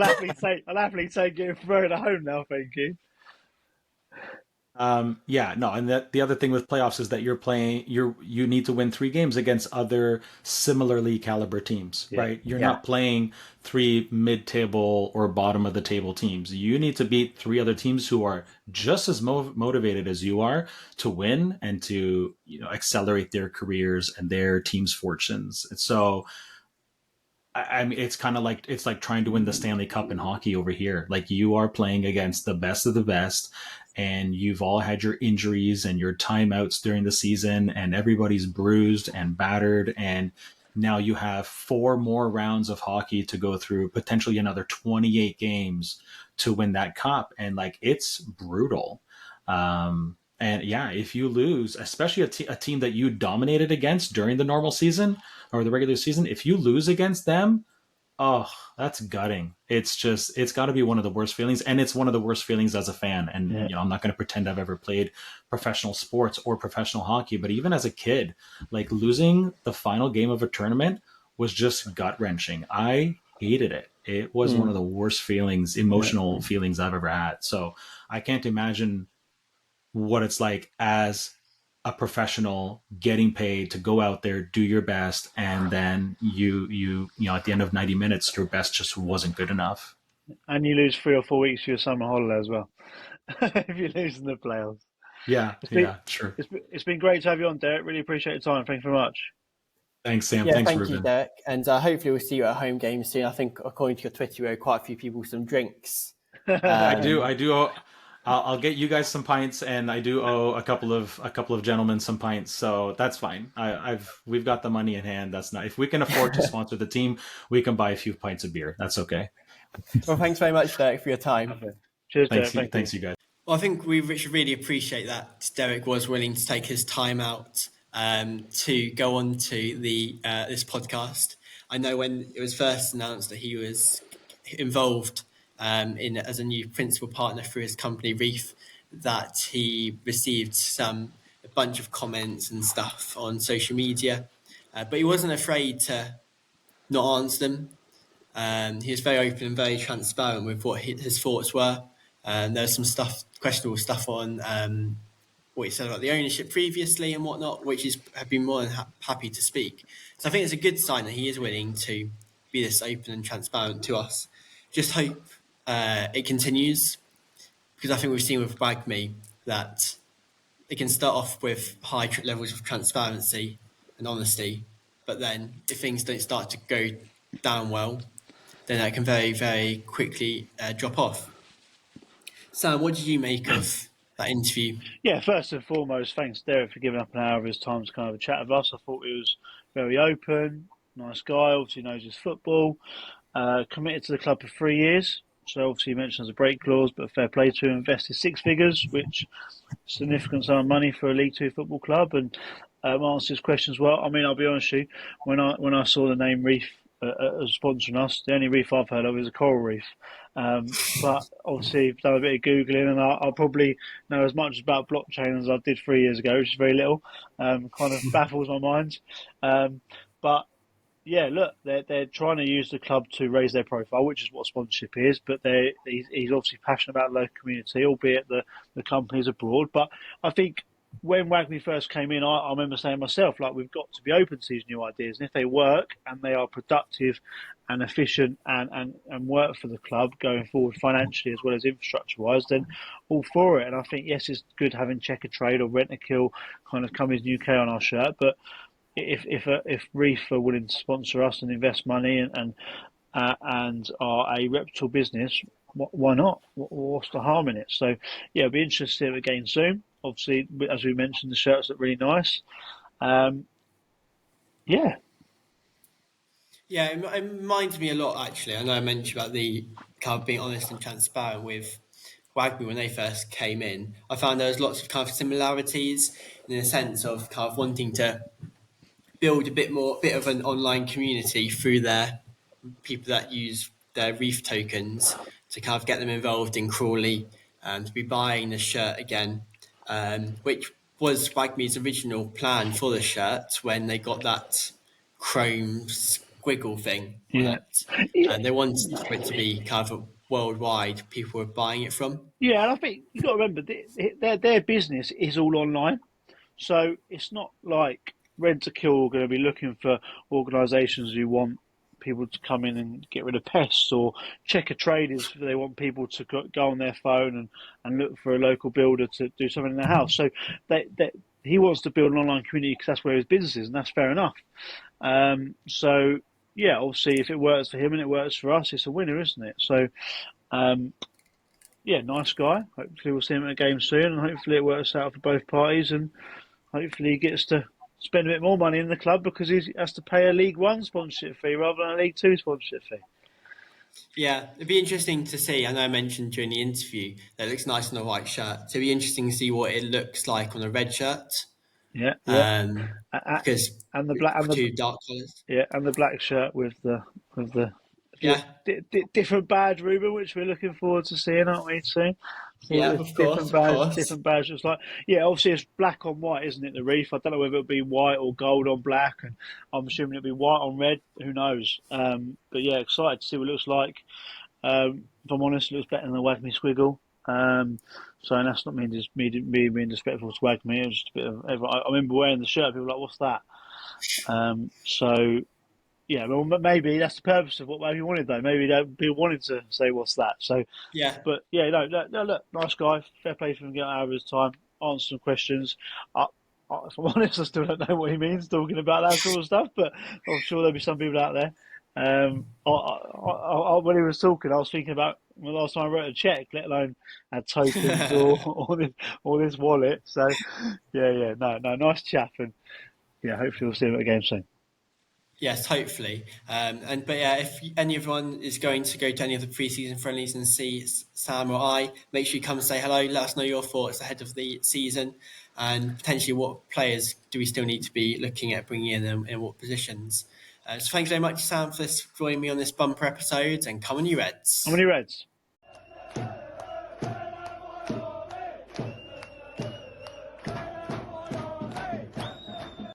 happily take getting thrown at home now. Thank you. And the other thing with playoffs is that you need to win 3 games against other similarly caliber teams, right? You're not playing 3 mid-table or bottom of the table teams. You need to beat 3 other teams who are just as motivated as you are to win and to accelerate their careers and their team's fortunes. And so, I mean, it's kind of like, it's like trying to win the Stanley Cup in hockey over here. Like, you are playing against the best of the best, and you've all had your injuries and your timeouts during the season, and everybody's bruised and battered. And now you have 4 more rounds of hockey to go through, potentially another 28 games to win that cup. And like, it's brutal. And yeah, if you lose, especially a team that you dominated against during the normal season or the regular season, if you lose against them, oh, that's gutting. It's got to be one of the worst feelings. And it's one of the worst feelings as a fan. And I'm not going to pretend I've ever played professional sports or professional hockey, but even as a kid, like, losing the final game of a tournament was just gut wrenching. I hated it. It was one of the worst feelings, emotional feelings I've ever had. So I can't imagine what it's like as a professional getting paid to go out there, do your best, and then you at the end of 90 minutes, your best just wasn't good enough. And you lose 3 or 4 weeks for your summer holiday as well if you lose in the playoffs. Sure. It's been great to have you on, Derek. Really appreciate your time. Thank you very much. Thanks, Sam. Yeah, Thanks, thank Reuben. you, Derek. And hopefully we'll see you at home games soon. I think according to your Twitter, you owe quite a few people some drinks. I do. I'll get you guys some pints, and I do owe a couple of gentlemen some pints, so that's fine. We've got the money in hand. That's not, if we can afford to sponsor the team, we can buy a few pints of beer. That's okay. Well, thanks very much, Derek, for your time. Okay. Cheers, Derek. Thanks, you guys. Well, I think we should really appreciate that Derek was willing to take his time out to go on to this podcast. I know when it was first announced that he was involved as a new principal partner through his company REEF, that he received a bunch of comments and stuff on social media, but he wasn't afraid to not answer them. He was very open and very transparent with what his thoughts were. There was some questionable stuff on what he said about the ownership previously and whatnot, which have been more than happy to speak. So I think it's a good sign that he is willing to be this open and transparent to us. Just hope it continues, because I think we've seen with WAGMI that it can start off with high levels of transparency and honesty, but then if things don't start to go down well, then that can very, very quickly drop off. Sam, what did you make of that interview? Yeah, first and foremost, thanks, Derek, for giving up an hour of his time to kind of have a chat with us. I thought he was very open, nice guy, obviously knows his football, committed to the club for 3 years. So obviously he mentions a break clause, but fair play to him, invested 6 figures, which is a significant sum of money for a League Two football club, and answered his questions well. I mean, I'll be honest with you, when I saw the name REEF as sponsoring us, the only reef I've heard of is a coral reef. But obviously, I've done a bit of Googling, and I'll probably know as much about blockchain as I did 3 years ago, which is very little. Kind of baffles my mind. But yeah, look, they're trying to use the club to raise their profile, which is what sponsorship is. But he's obviously passionate about the local community, albeit the company's abroad. But I think when WAGMI first came in, I remember saying myself, like, we've got to be open to these new ideas. And if they work and they are productive and efficient and work for the club going forward financially as well as infrastructure-wise, then all for it. And I think, yes, it's good having Checker Trade or Rent a Kill kind of come as UK on our shirt. But if REEF are willing to sponsor us and invest money and are a reputable business, why not? What's the harm in it? So, yeah, it'll be interesting to see it again soon. Obviously, as we mentioned, the shirts look really nice. Yeah. Yeah, it reminds me a lot, actually. I know I mentioned about the kind of being honest and transparent with WAGMI when they first came in. I found there was lots of kind of similarities in the sense of kind of wanting to build a bit of an online community through their people that use their REEF tokens to kind of get them involved in Crawley and to be buying the shirt again, which was WAGMI's original plan for the shirt when they got that chrome squiggle thing on it. And they wanted for it to be kind of worldwide, people were buying it from. Yeah, and I think you've got to remember, their business is all online. So it's not like Rent a Kill are going to be looking for organisations who want people to come in and get rid of pests, or Checker Trade is they want people to go on their phone and look for a local builder to do something in their house. So he wants to build an online community because that's where his business is, and that's fair enough. So yeah, obviously if it works for him and it works for us, it's a winner, isn't it? So yeah, nice guy. Hopefully we'll see him at a game soon, and hopefully it works out for both parties, and hopefully he gets to spend a bit more money in the club because he has to pay a League One sponsorship fee rather than a League Two sponsorship fee. Yeah, it'd be interesting to see. I know I mentioned during the interview that it looks nice on a white shirt. So it'd be interesting to see what it looks like on a red shirt. Yeah. Because and the black and two dark colours. Yeah, and the black shirt with the yeah different badge, Reuben, which we're looking forward to seeing, aren't we? Soon. Yeah, of course. Different badge. It's like, yeah, obviously it's black on white, isn't it? The REEF. I don't know whether it'll be white or gold on black, and I'm assuming it'll be white on red. Who knows? But yeah, excited to see what it looks like. If I'm honest, it looks better than the WAGMI squiggle. So and that's not me being disrespectful to WAGMI. It was just a bit of. I remember wearing the shirt. People were like, "What's that?" So. Yeah, well, maybe that's the purpose of what WAGMI wanted, though. Maybe people wanted to say, "What's that?" So, yeah. But yeah, no, look, nice guy. Fair play for him getting out of his time, answer some questions. If I'm honest, I still don't know what he means talking about that sort of stuff, but I'm sure there'll be some people out there. When he was talking, I was thinking about the last time I wrote a check, let alone had tokens or this wallet. So, yeah, no, nice chap, and yeah, hopefully we'll see him at the game soon. Yes, hopefully. But yeah, if anyone is going to go to any of the pre-season friendlies and see Sam or I, make sure you come and say hello. Let us know your thoughts ahead of the season, and potentially what players do we still need to be looking at bringing in and in what positions. So thanks very much, Sam, for joining me on this bumper episode. And come on, you Reds! How many Reds?